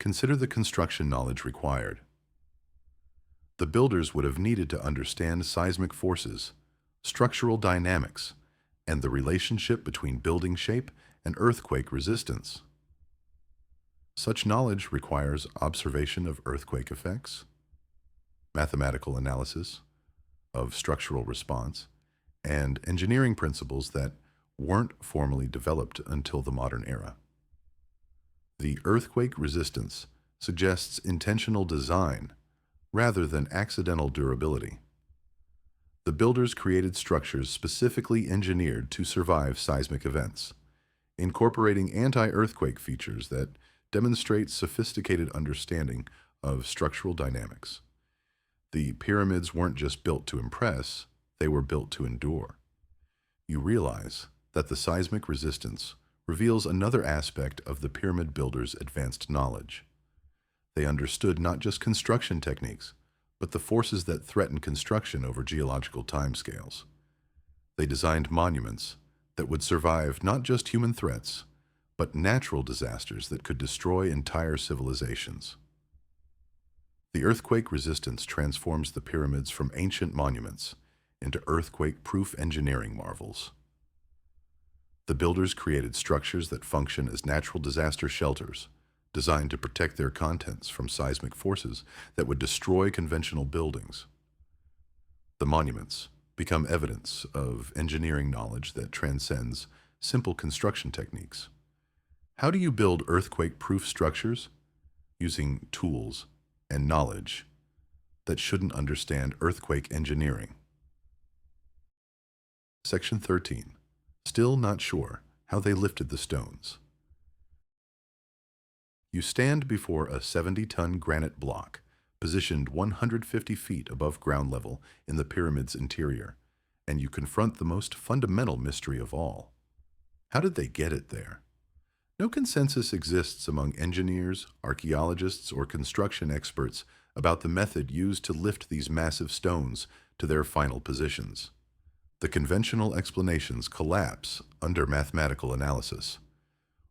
Consider the construction knowledge required. The builders would have needed to understand seismic forces, structural dynamics, and the relationship between building shape and earthquake resistance. Such knowledge requires observation of earthquake effects, mathematical analysis of structural response, and engineering principles that weren't formally developed until the modern era. The earthquake resistance suggests intentional design rather than accidental durability. The builders created structures specifically engineered to survive seismic events, incorporating anti-earthquake features that demonstrate sophisticated understanding of structural dynamics. The pyramids weren't just built to impress, they were built to endure. You realize that the seismic resistance reveals another aspect of the pyramid builders' advanced knowledge. They understood not just construction techniques, but the forces that threaten construction over geological timescales. They designed monuments that would survive not just human threats, but natural disasters that could destroy entire civilizations. The earthquake resistance transforms the pyramids from ancient monuments into earthquake-proof engineering marvels. The builders created structures that function as natural disaster shelters, designed to protect their contents from seismic forces that would destroy conventional buildings. The monuments become evidence of engineering knowledge that transcends simple construction techniques. How do you build earthquake-proof structures? Using tools and knowledge that shouldn't understand earthquake engineering. Section 13. Still not sure how they lifted the stones. You stand before a 70-ton granite block, positioned 150 feet above ground level in the pyramid's interior, and you confront the most fundamental mystery of all. How did they get it there? No consensus exists among engineers, archaeologists, or construction experts about the method used to lift these massive stones to their final positions. The conventional explanations collapse under mathematical analysis.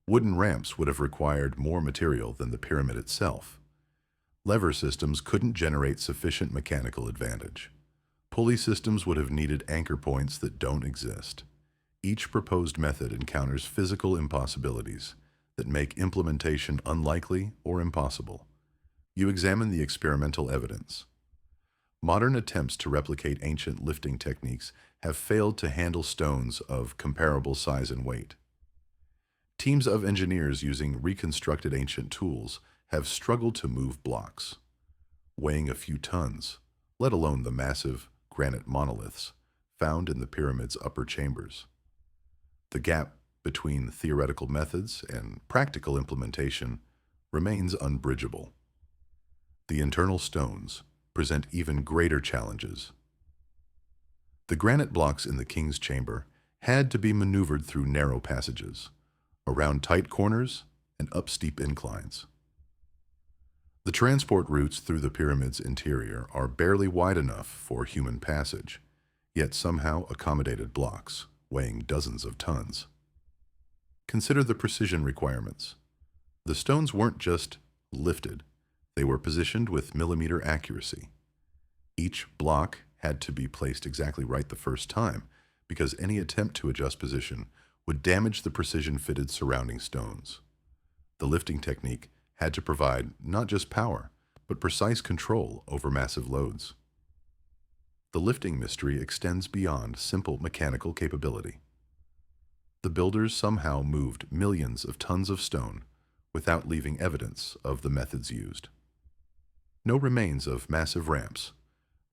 Wooden ramps would have required more material than the pyramid itself. Lever systems couldn't generate sufficient mechanical advantage. Pulley systems would have needed anchor points that don't exist. Each proposed method encounters physical impossibilities that make implementation unlikely or impossible. You examine the experimental evidence. Modern attempts to replicate ancient lifting techniques have failed to handle stones of comparable size and weight. Teams of engineers using reconstructed ancient tools have struggled to move blocks, weighing a few tons, let alone the massive granite monoliths found in the pyramid's upper chambers. The gap between theoretical methods and practical implementation remains unbridgeable. The internal stones present even greater challenges. The granite blocks in the king's chamber had to be maneuvered through narrow passages, around tight corners and up steep inclines. The transport routes through the pyramid's interior are barely wide enough for human passage, yet somehow accommodated blocks, weighing dozens of tons. Consider the precision requirements. The stones weren't just lifted, they were positioned with millimeter accuracy. Each block had to be placed exactly right the first time, because any attempt to adjust position would damage the precision-fitted surrounding stones. The lifting technique had to provide not just power, but precise control over massive loads. The lifting mystery extends beyond simple mechanical capability. The builders somehow moved millions of tons of stone without leaving evidence of the methods used. No remains of massive ramps,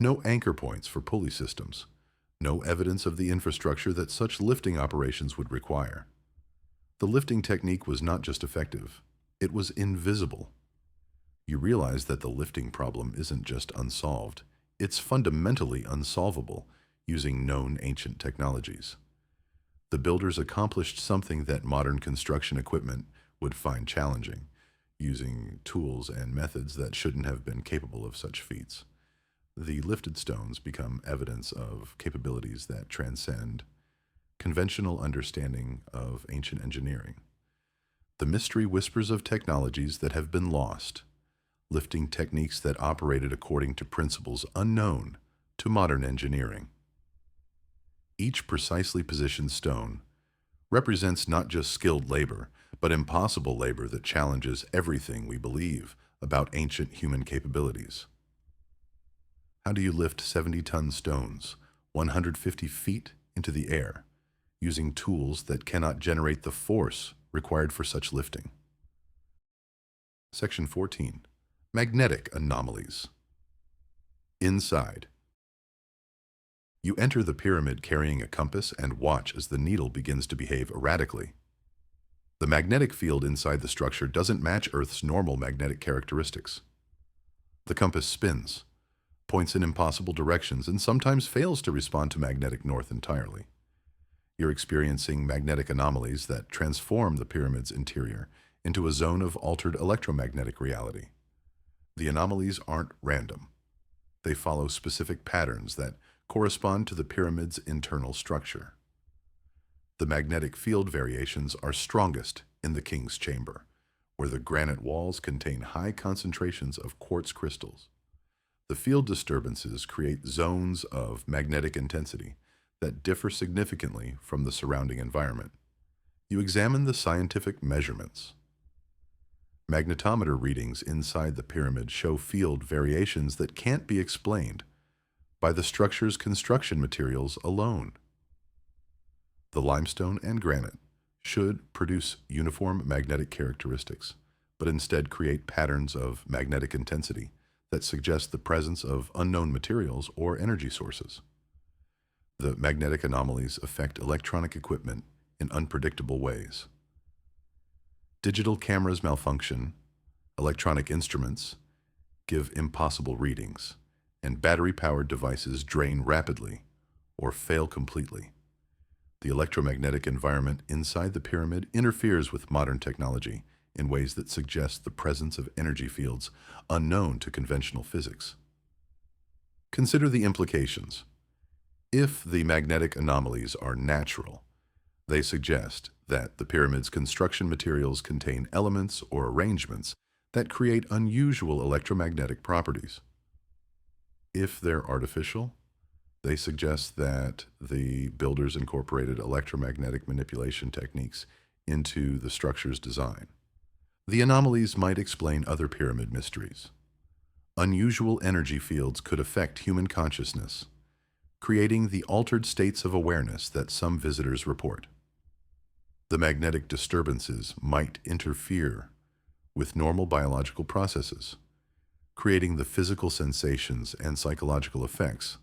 no anchor points for pulley systems, no evidence of the infrastructure that such lifting operations would require. The lifting technique was not just effective, it was invisible. You realize that the lifting problem isn't just unsolved, it's fundamentally unsolvable using known ancient technologies. The builders accomplished something that modern construction equipment would find challenging, using tools and methods that shouldn't have been capable of such feats. The lifted stones become evidence of capabilities that transcend conventional understanding of ancient engineering. The mystery whispers of technologies that have been lost, lifting techniques that operated according to principles unknown to modern engineering. Each precisely positioned stone represents not just skilled labor, but impossible labor that challenges everything we believe about ancient human capabilities. How do you lift 70-ton stones 150 feet into the air, using tools that cannot generate the force required for such lifting? Section 14. Magnetic anomalies. Inside. You enter the pyramid carrying a compass and watch as the needle begins to behave erratically. The magnetic field inside the structure doesn't match Earth's normal magnetic characteristics. The compass spins, points in impossible directions, and sometimes fails to respond to magnetic north entirely. You're experiencing magnetic anomalies that transform the pyramid's interior into a zone of altered electromagnetic reality. The anomalies aren't random. They follow specific patterns that correspond to the pyramid's internal structure. The magnetic field variations are strongest in the king's chamber, where the granite walls contain high concentrations of quartz crystals. The field disturbances create zones of magnetic intensity that differ significantly from the surrounding environment. You examine the scientific measurements. Magnetometer readings inside the pyramid show field variations that can't be explained by the structure's construction materials alone. The limestone and granite should produce uniform magnetic characteristics, but instead create patterns of magnetic intensity that suggest the presence of unknown materials or energy sources. The magnetic anomalies affect electronic equipment in unpredictable ways. Digital cameras malfunction, electronic instruments give impossible readings, and battery-powered devices drain rapidly or fail completely. The electromagnetic environment inside the pyramid interferes with modern technology in ways that suggest the presence of energy fields unknown to conventional physics. Consider the implications. If the magnetic anomalies are natural, they suggest that the pyramid's construction materials contain elements or arrangements that create unusual electromagnetic properties. If they're artificial, they suggest that the builders incorporated electromagnetic manipulation techniques into the structure's design. The anomalies might explain other pyramid mysteries. Unusual energy fields could affect human consciousness, creating the altered states of awareness that some visitors report. The magnetic disturbances might interfere with normal biological processes, creating the physical sensations and psychological effects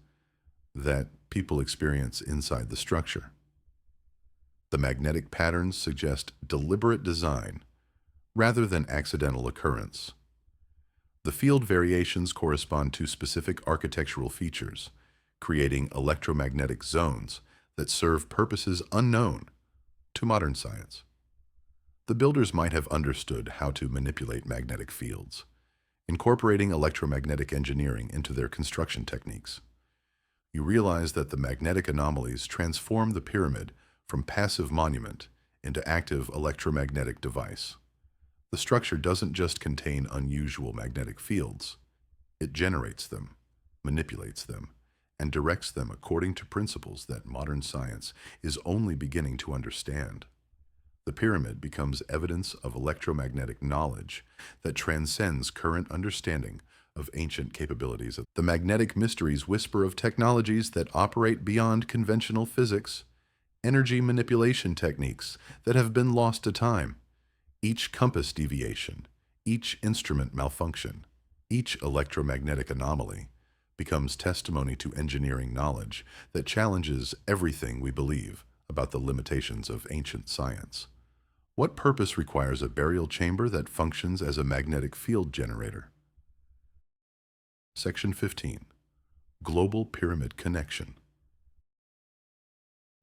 that people experience inside the structure. The magnetic patterns suggest deliberate design rather than accidental occurrence. The field variations correspond to specific architectural features, creating electromagnetic zones that serve purposes unknown to modern science. The builders might have understood how to manipulate magnetic fields, incorporating electromagnetic engineering into their construction techniques. You realize that the magnetic anomalies transform the pyramid from passive monument into active electromagnetic device. The structure doesn't just contain unusual magnetic fields. It generates them, manipulates them, and directs them according to principles that modern science is only beginning to understand. The pyramid becomes evidence of electromagnetic knowledge that transcends current understanding of ancient capabilities. The magnetic mysteries whisper of technologies that operate beyond conventional physics, energy manipulation techniques that have been lost to time. Each compass deviation, each instrument malfunction, each electromagnetic anomaly becomes testimony to engineering knowledge that challenges everything we believe about the limitations of ancient science. What purpose requires a burial chamber that functions as a magnetic field generator? Section 15. Global Pyramid Connection.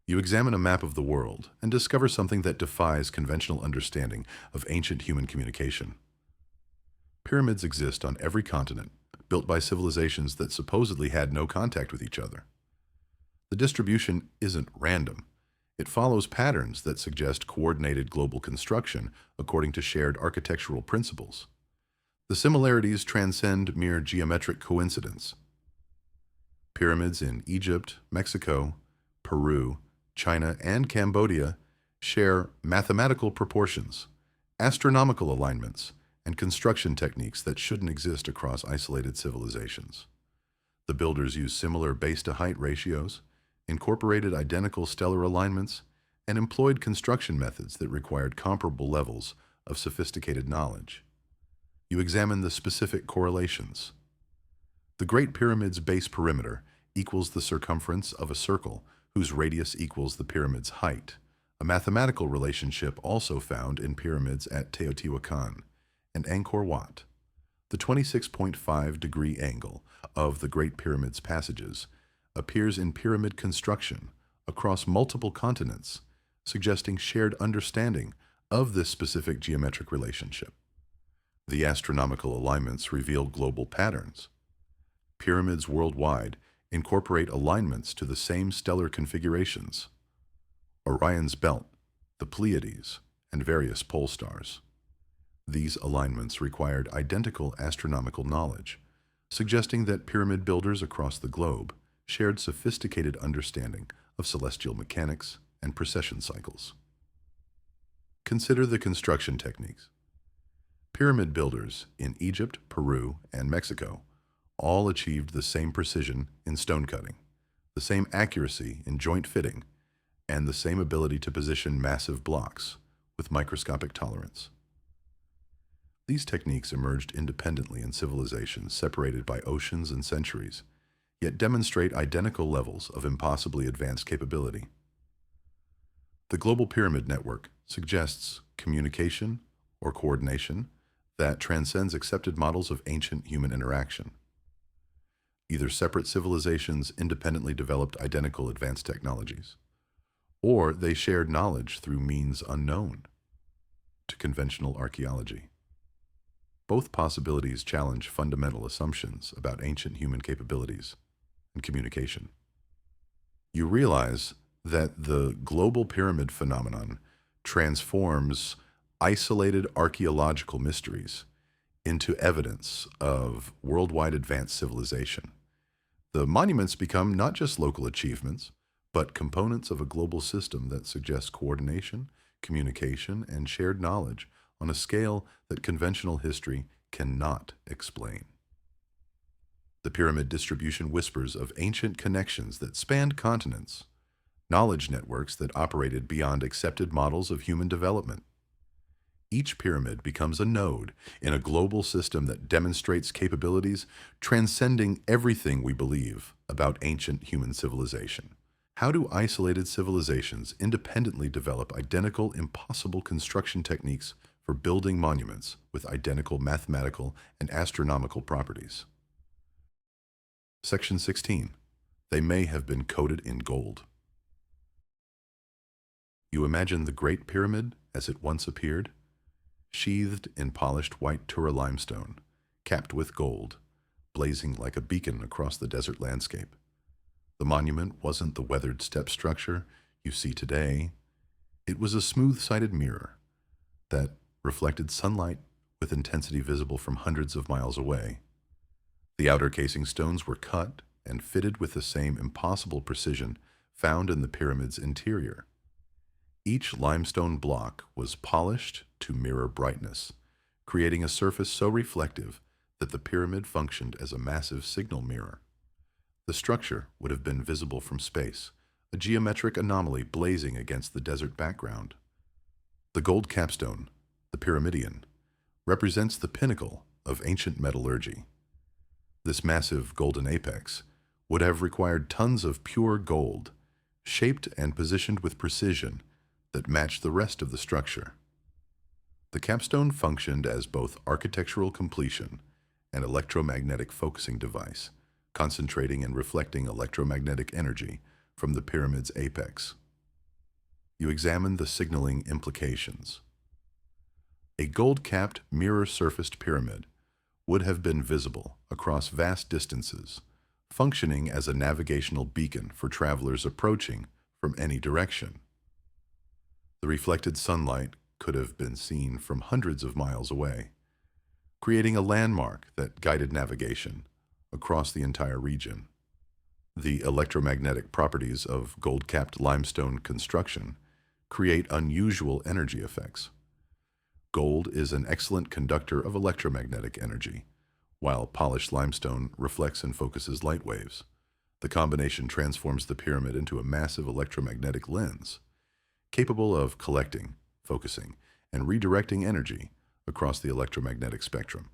You examine a map of the world and discover something that defies conventional understanding of ancient human communication. Pyramids exist on every continent, built by civilizations that supposedly had no contact with each other. The distribution isn't random. It follows patterns that suggest coordinated global construction according to shared architectural principles. The similarities transcend mere geometric coincidence. Pyramids in Egypt, Mexico, Peru, China, and Cambodia share mathematical proportions, astronomical alignments, and construction techniques that shouldn't exist across isolated civilizations. The builders use similar base-to-height ratios, incorporated identical stellar alignments, and employed construction methods that required comparable levels of sophisticated knowledge. You examine the specific correlations. The Great Pyramid's base perimeter equals the circumference of a circle whose radius equals the pyramid's height, a mathematical relationship also found in pyramids at Teotihuacan and Angkor Wat. The 26.5-degree angle of the Great Pyramid's passages appears in pyramid construction across multiple continents, suggesting shared understanding of this specific geometric relationship. The astronomical alignments reveal global patterns. Pyramids worldwide incorporate alignments to the same stellar configurations: Orion's belt, the Pleiades, and various pole stars. These alignments required identical astronomical knowledge, suggesting that pyramid builders across the globe shared sophisticated understanding of celestial mechanics and precession cycles. Consider the construction techniques. Pyramid builders in Egypt, Peru, and Mexico all achieved the same precision in stone cutting, the same accuracy in joint fitting, and the same ability to position massive blocks with microscopic tolerance. These techniques emerged independently in civilizations separated by oceans and centuries, yet demonstrate identical levels of impossibly advanced capability. The global pyramid network suggests communication or coordination that transcends accepted models of ancient human interaction. Either separate civilizations independently developed identical advanced technologies, or they shared knowledge through means unknown to conventional archaeology. Both possibilities challenge fundamental assumptions about ancient human capabilities and communication. You realize that the global pyramid phenomenon transforms isolated archaeological mysteries into evidence of worldwide advanced civilization. The monuments become not just local achievements, but components of a global system that suggests coordination, communication, and shared knowledge on a scale that conventional history cannot explain. The pyramid distribution whispers of ancient connections that spanned continents, knowledge networks that operated beyond accepted models of human development. Each pyramid becomes a node in a global system that demonstrates capabilities transcending everything we believe about ancient human civilization. How do isolated civilizations independently develop identical, impossible construction techniques for building monuments with identical mathematical and astronomical properties? Section 16. They may have been coated in gold. You imagine the Great Pyramid as it once appeared, sheathed in polished white Tura limestone, capped with gold, blazing like a beacon across the desert landscape. The monument wasn't the weathered step structure you see today. It was a smooth-sided mirror that reflected sunlight with intensity visible from hundreds of miles away. The outer casing stones were cut and fitted with the same impossible precision found in the pyramid's interior. Each limestone block was polished to mirror brightness, creating a surface so reflective that the pyramid functioned as a massive signal mirror. The structure would have been visible from space, a geometric anomaly blazing against the desert background. The gold capstone, the pyramidion, represents the pinnacle of ancient metallurgy. This massive golden apex would have required tons of pure gold, shaped and positioned with precision that matched the rest of the structure. The capstone functioned as both architectural completion and electromagnetic focusing device, concentrating and reflecting electromagnetic energy from the pyramid's apex. You examine the signaling implications. A gold-capped, mirror-surfaced pyramid would have been visible across vast distances, functioning as a navigational beacon for travelers approaching from any direction. The reflected sunlight could have been seen from hundreds of miles away, creating a landmark that guided navigation across the entire region. The electromagnetic properties of gold-capped limestone construction create unusual energy effects. Gold is an excellent conductor of electromagnetic energy, while polished limestone reflects and focuses light waves. The combination transforms the pyramid into a massive electromagnetic lens, capable of collecting, focusing, and redirecting energy across the electromagnetic spectrum.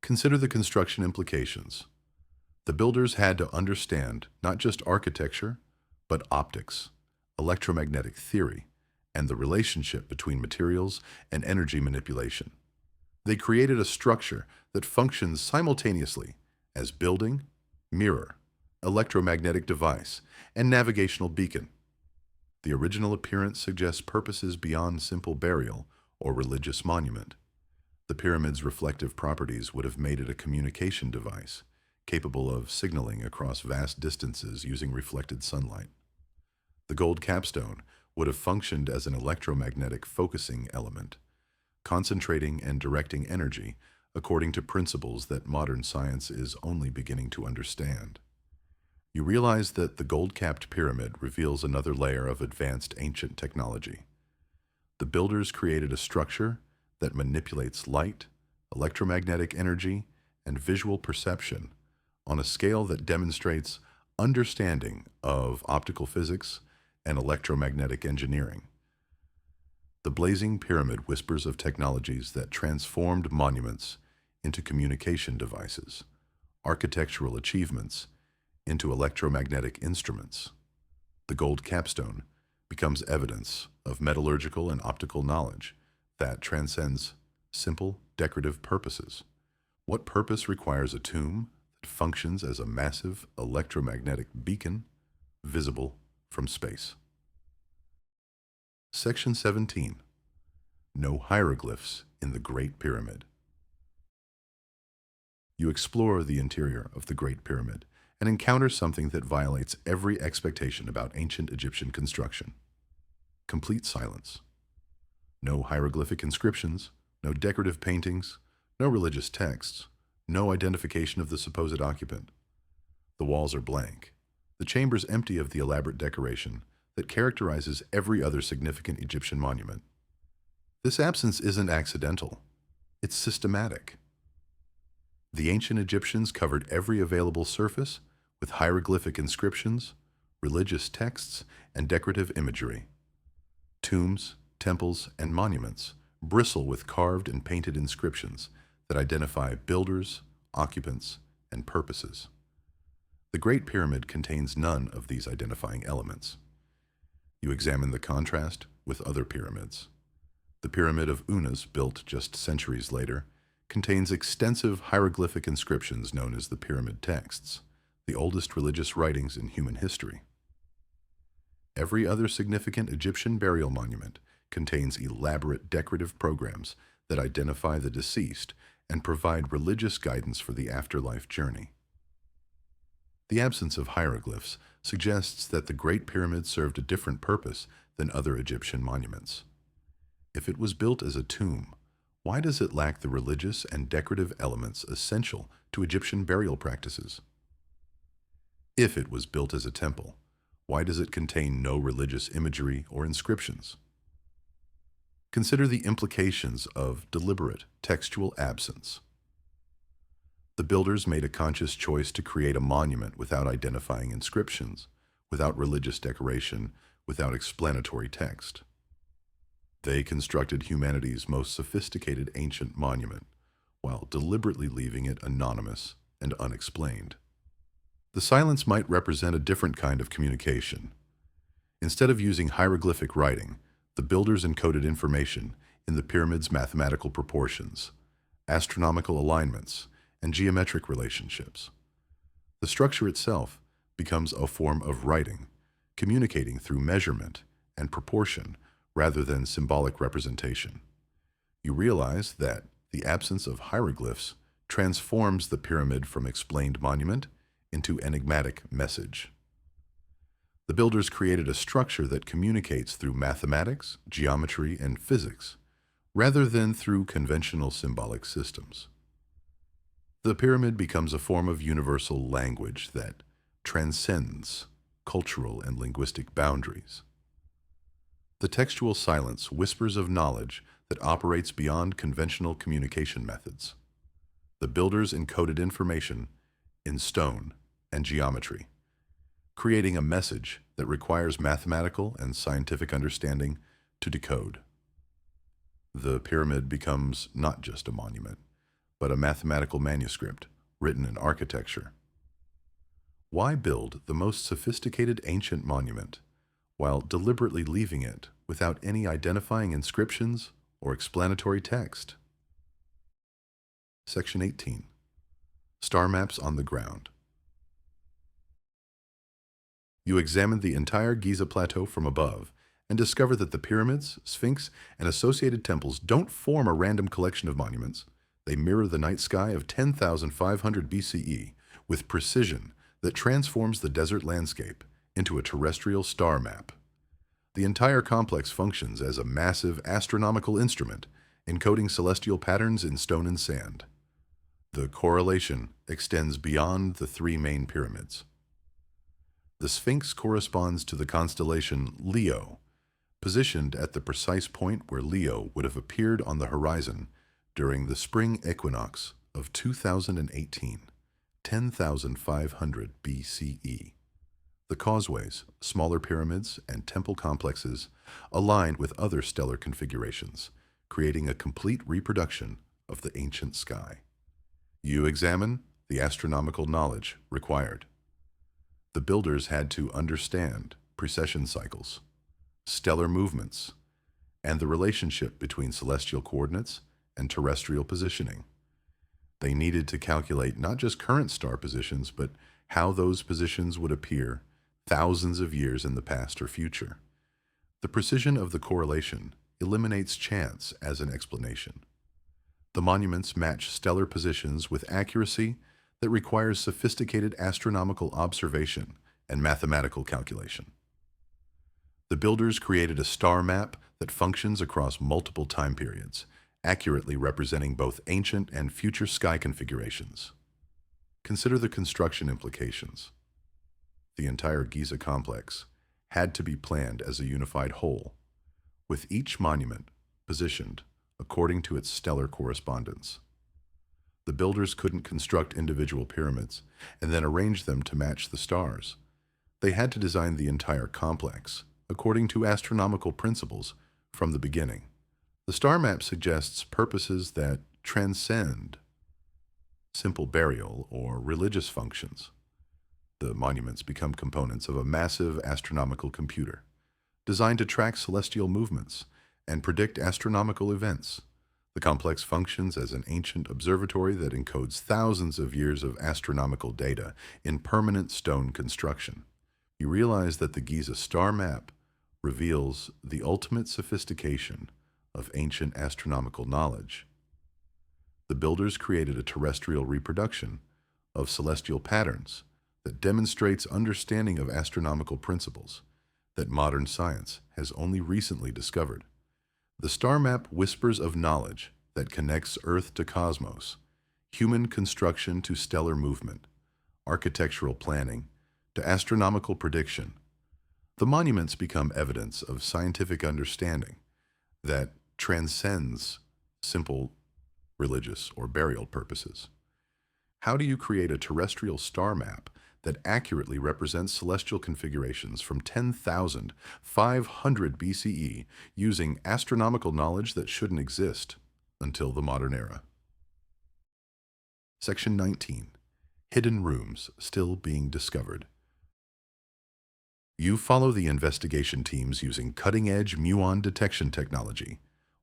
Consider the construction implications. The builders had to understand not just architecture, but optics, electromagnetic theory, and the relationship between materials and energy manipulation. They created a structure that functions simultaneously as building, mirror, electromagnetic device, and navigational beacon. The original appearance suggests purposes beyond simple burial or religious monument. The pyramid's reflective properties would have made it a communication device, capable of signaling across vast distances using reflected sunlight. The gold capstone would have functioned as an electromagnetic focusing element, concentrating and directing energy according to principles that modern science is only beginning to understand. You realize that the gold-capped pyramid reveals another layer of advanced ancient technology. The builders created a structure that manipulates light, electromagnetic energy, and visual perception on a scale that demonstrates understanding of optical physics and electromagnetic engineering. The blazing pyramid whispers of technologies that transformed monuments into communication devices, architectural achievements into electromagnetic instruments. The gold capstone becomes evidence of metallurgical and optical knowledge that transcends simple decorative purposes. What purpose requires a tomb that functions as a massive electromagnetic beacon visible from space? Section 17. No hieroglyphs in the Great Pyramid. You explore the interior of the Great Pyramid and encounter something that violates every expectation about ancient Egyptian construction. Complete silence. No hieroglyphic inscriptions, no decorative paintings, no religious texts, no identification of the supposed occupant. The walls are blank. The chambers empty of the elaborate decoration that characterizes every other significant Egyptian monument. This absence isn't accidental. It's systematic. The ancient Egyptians covered every available surface with hieroglyphic inscriptions, religious texts, and decorative imagery. Tombs, temples, and monuments bristle with carved and painted inscriptions that identify builders, occupants, and purposes. The Great Pyramid contains none of these identifying elements. You examine the contrast with other pyramids. The Pyramid of Unas, built just centuries later, contains extensive hieroglyphic inscriptions known as the Pyramid Texts, the oldest religious writings in human history. Every other significant Egyptian burial monument contains elaborate decorative programs that identify the deceased and provide religious guidance for the afterlife journey. The absence of hieroglyphs suggests that the Great Pyramid served a different purpose than other Egyptian monuments. If it was built as a tomb, why does it lack the religious and decorative elements essential to Egyptian burial practices? If it was built as a temple, why does it contain no religious imagery or inscriptions? Consider the implications of deliberate textual absence. The builders made a conscious choice to create a monument without identifying inscriptions, without religious decoration, without explanatory text. They constructed humanity's most sophisticated ancient monument, while deliberately leaving it anonymous and unexplained. The silence might represent a different kind of communication. Instead of using hieroglyphic writing, the builders encoded information in the pyramid's mathematical proportions, astronomical alignments, and geometric relationships. The structure itself becomes a form of writing, communicating through measurement and proportion rather than symbolic representation. You realize that the absence of hieroglyphs transforms the pyramid from explained monument into enigmatic message. The builders created a structure that communicates through mathematics, geometry, and physics, rather than through conventional symbolic systems. The pyramid becomes a form of universal language that transcends cultural and linguistic boundaries. The textual silence whispers of knowledge that operates beyond conventional communication methods. The builders encoded information in stone and geometry, creating a message that requires mathematical and scientific understanding to decode. The pyramid becomes not just a monument, but a mathematical manuscript written in architecture. Why build the most sophisticated ancient monument while deliberately leaving it without any identifying inscriptions or explanatory text? Section 18. Star maps on the ground. You examine the entire Giza plateau from above and discover that the pyramids, sphinx, and associated temples don't form a random collection of monuments. They mirror the night sky of 10,500 BCE with precision that transforms the desert landscape into a terrestrial star map. The entire complex functions as a massive astronomical instrument, encoding celestial patterns in stone and sand. The correlation extends beyond the three main pyramids. The Sphinx corresponds to the constellation Leo, positioned at the precise point where Leo would have appeared on the horizon during the spring equinox of 2018, 10,500 BCE. The causeways, smaller pyramids, and temple complexes align with other stellar configurations, creating a complete reproduction of the ancient sky. You examine the astronomical knowledge required. The builders had to understand precession cycles, stellar movements, and the relationship between celestial coordinates and terrestrial positioning. They needed to calculate not just current star positions, but how those positions would appear thousands of years in the past or future. The precision of the correlation eliminates chance as an explanation. The monuments match stellar positions with accuracy that requires sophisticated astronomical observation and mathematical calculation. The builders created a star map that functions across multiple time periods, accurately representing both ancient and future sky configurations. Consider the construction implications. The entire Giza complex had to be planned as a unified whole, with each monument positioned according to its stellar correspondence. The builders couldn't construct individual pyramids and then arrange them to match the stars. They had to design the entire complex according to astronomical principles from the beginning. The star map suggests purposes that transcend simple burial or religious functions. The monuments become components of a massive astronomical computer, designed to track celestial movements and predict astronomical events. The complex functions as an ancient observatory that encodes thousands of years of astronomical data in permanent stone construction. You realize that the Giza star map reveals the ultimate sophistication of ancient astronomical knowledge. The builders created a terrestrial reproduction of celestial patterns that demonstrates understanding of astronomical principles that modern science has only recently discovered. The star map whispers of knowledge that connects Earth to cosmos, human construction to stellar movement, architectural planning to astronomical prediction. The monuments become evidence of scientific understanding that transcends simple religious or burial purposes. How do you create a terrestrial star map that accurately represents celestial configurations from 10,500 BCE using astronomical knowledge that shouldn't exist until the modern era? Section 19. Hidden Rooms Still Being Discovered. You follow the investigation teams using cutting-edge muon detection technology,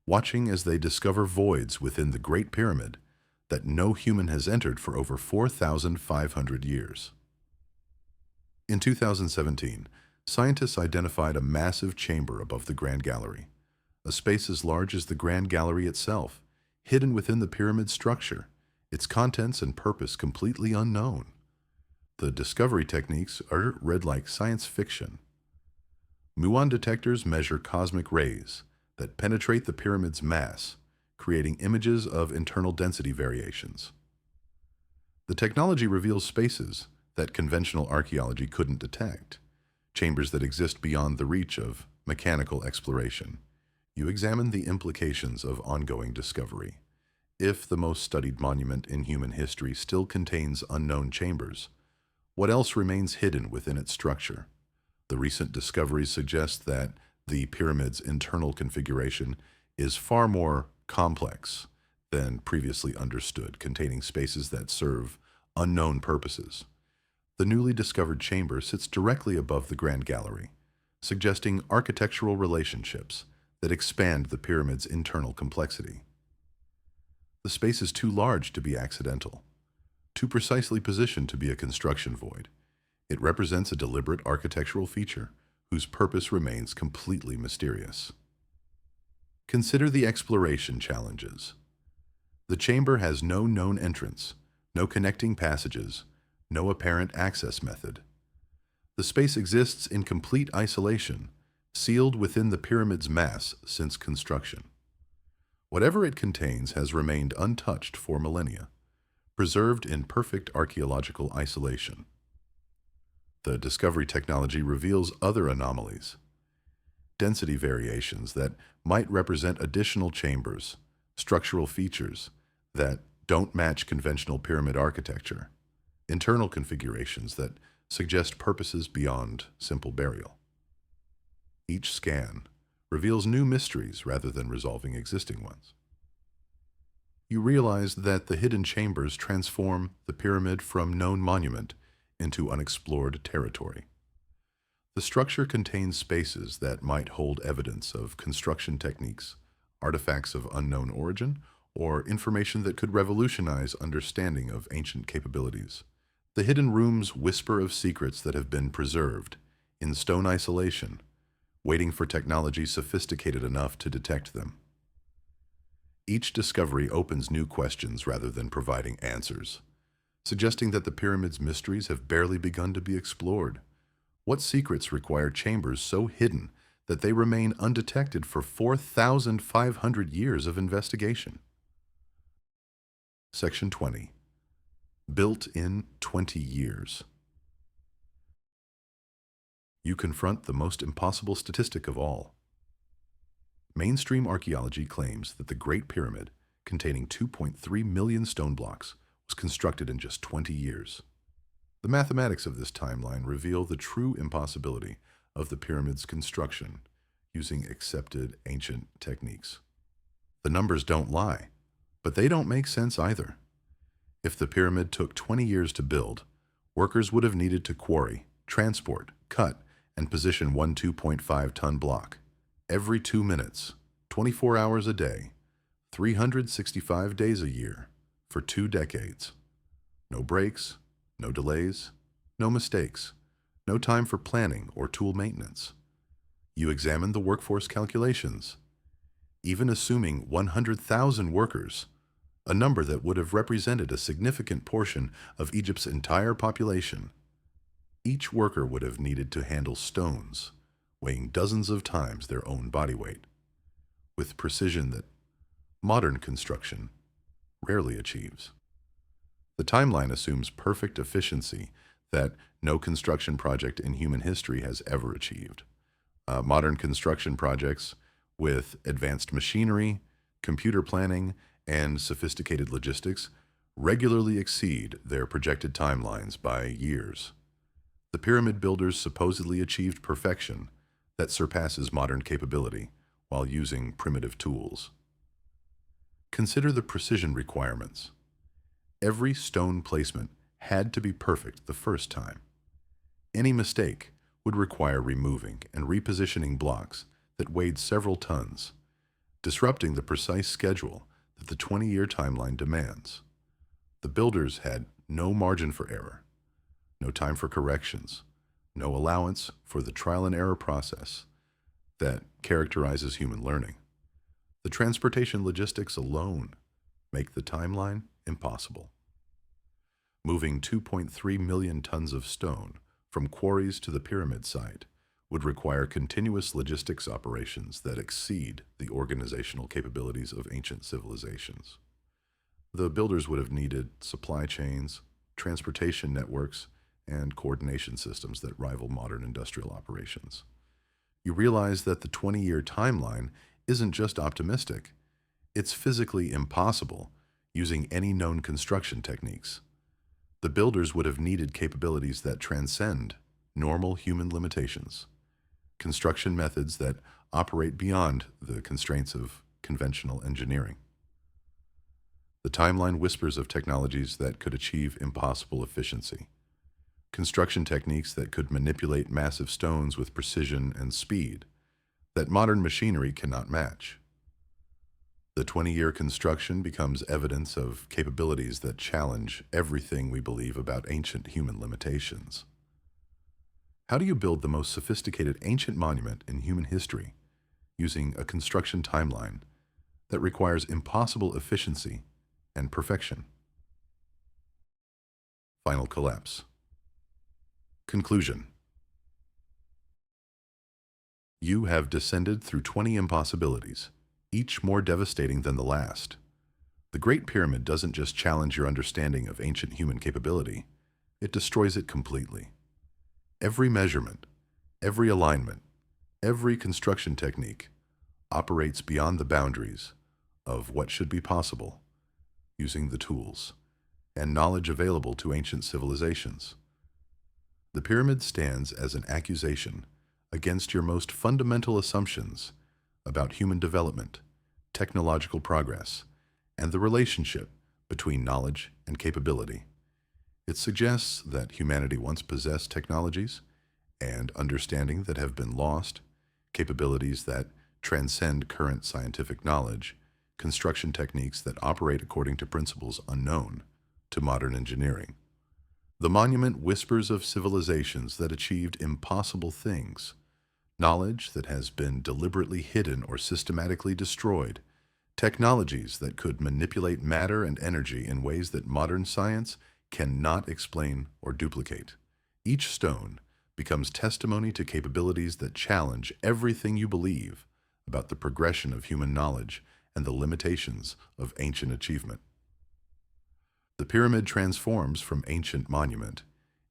watching as they discover voids within the Great Pyramid that no human has entered for over 4,500 years. In 2017, scientists identified a massive chamber above the Grand Gallery, a space as large as the Grand Gallery itself, hidden within the pyramid structure, its contents and purpose completely unknown. The discovery techniques are read like science fiction. Muon detectors measure cosmic rays that penetrate the pyramid's mass, creating images of internal density variations. The technology reveals spaces that conventional archaeology couldn't detect, chambers that exist beyond the reach of mechanical exploration. You examine the implications of ongoing discovery. If the most studied monument in human history still contains unknown chambers, what else remains hidden within its structure? The recent discoveries suggest that the pyramid's internal configuration is far more complex than previously understood, containing spaces that serve unknown purposes. The newly discovered chamber sits directly above the Grand Gallery, suggesting architectural relationships that expand the pyramid's internal complexity. The space is too large to be accidental, too precisely positioned to be a construction void. It represents a deliberate architectural feature whose purpose remains completely mysterious. Consider the exploration challenges. The chamber has no known entrance, no connecting passages, no apparent access method. The space exists in complete isolation, sealed within the pyramid's mass since construction. Whatever it contains has remained untouched for millennia, preserved in perfect archaeological isolation. The discovery technology reveals other anomalies, density variations that might represent additional chambers, structural features that don't match conventional pyramid architecture, internal configurations that suggest purposes beyond simple burial. Each scan reveals new mysteries rather than resolving existing ones. You realize that the hidden chambers transform the pyramid from known monument into unexplored territory. The structure contains spaces that might hold evidence of construction techniques, artifacts of unknown origin, or information that could revolutionize understanding of ancient capabilities. The hidden rooms whisper of secrets that have been preserved in stone isolation, waiting for technology sophisticated enough to detect them. Each discovery opens new questions rather than providing answers, suggesting that the pyramid's mysteries have barely begun to be explored. What secrets require chambers so hidden that they remain undetected for 4,500 years of investigation? Section 20. Built in 20 years. You confront the most impossible statistic of all. Mainstream archaeology claims that the Great Pyramid, containing 2.3 million stone blocks, was constructed in just 20 years. The mathematics of this timeline reveal the true impossibility of the pyramid's construction using accepted ancient techniques. The numbers don't lie, but they don't make sense either. If the pyramid took 20 years to build, workers would have needed to quarry, transport, cut, and position one 2.5-ton block every 2 minutes, 24 hours a day, 365 days a year, for 2 decades. No breaks, no delays, no mistakes, no time for planning or tool maintenance. You examine the workforce calculations. Even assuming 100,000 workers, a number that would have represented a significant portion of Egypt's entire population, each worker would have needed to handle stones, weighing dozens of times their own body weight, with precision that modern construction rarely achieves. The timeline assumes perfect efficiency that no construction project in human history has ever achieved. Modern construction projects with advanced machinery, computer planning, and sophisticated logistics regularly exceed their projected timelines by years. The pyramid builders supposedly achieved perfection that surpasses modern capability while using primitive tools. Consider the precision requirements. Every stone placement had to be perfect the first time. Any mistake would require removing and repositioning blocks that weighed several tons, disrupting the precise schedule that the 20-year timeline demands. The builders had no margin for error, no time for corrections, no allowance for the trial and error process that characterizes human learning. The transportation logistics alone make the timeline impossible. Moving 2.3 million tons of stone from quarries to the pyramid site would require continuous logistics operations that exceed the organizational capabilities of ancient civilizations. The builders would have needed supply chains, transportation networks, and coordination systems that rival modern industrial operations. You realize that the 20-year timeline isn't just optimistic, it's physically impossible using any known construction techniques. The builders would have needed capabilities that transcend normal human limitations, construction methods that operate beyond the constraints of conventional engineering. The timeline whispers of technologies that could achieve impossible efficiency, construction techniques that could manipulate massive stones with precision and speed that modern machinery cannot match. The 20-year construction becomes evidence of capabilities that challenge everything we believe about ancient human limitations. How do you build the most sophisticated ancient monument in human history using a construction timeline that requires impossible efficiency and perfection? Final collapse. Conclusion. You have descended through 20 impossibilities, each more devastating than the last. The Great Pyramid doesn't just challenge your understanding of ancient human capability, it destroys it completely. Every measurement, every alignment, every construction technique operates beyond the boundaries of what should be possible using the tools and knowledge available to ancient civilizations. The pyramid stands as an accusation against your most fundamental assumptions about human development, technological progress, and the relationship between knowledge and capability. It suggests that humanity once possessed technologies and understanding that have been lost, capabilities that transcend current scientific knowledge, construction techniques that operate according to principles unknown to modern engineering. The monument whispers of civilizations that achieved impossible things, knowledge that has been deliberately hidden or systematically destroyed, technologies that could manipulate matter and energy in ways that modern science cannot explain or duplicate. Each stone becomes testimony to capabilities that challenge everything you believe about the progression of human knowledge and the limitations of ancient achievement. The pyramid transforms from ancient monument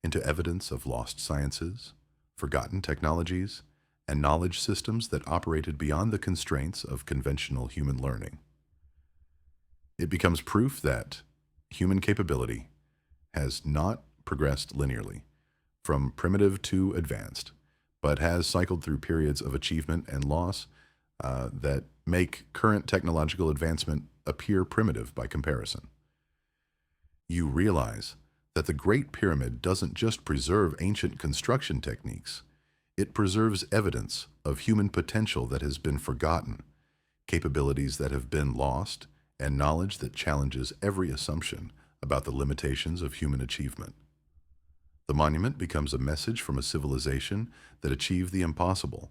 into evidence of lost sciences, forgotten technologies, and knowledge systems that operated beyond the constraints of conventional human learning. It becomes proof that human capability has not progressed linearly, from primitive to advanced, but has cycled through periods of achievement and loss that make current technological advancement appear primitive by comparison. You realize that the Great Pyramid doesn't just preserve ancient construction techniques, it preserves evidence of human potential that has been forgotten, capabilities that have been lost, and knowledge that challenges every assumption about the limitations of human achievement. The monument becomes a message from a civilization that achieved the impossible,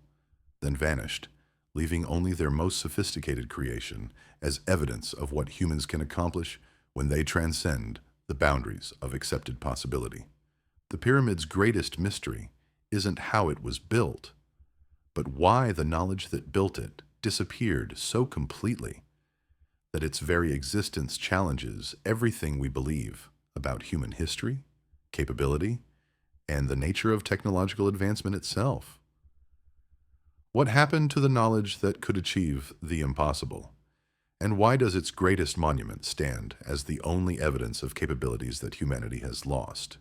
then vanished, leaving only their most sophisticated creation as evidence of what humans can accomplish when they transcend the boundaries of accepted possibility. The pyramid's greatest mystery isn't how it was built, but why the knowledge that built it disappeared so completely that its very existence challenges everything we believe about human history, capability, and the nature of technological advancement itself. What happened to the knowledge that could achieve the impossible? And why does its greatest monument stand as the only evidence of capabilities that humanity has lost?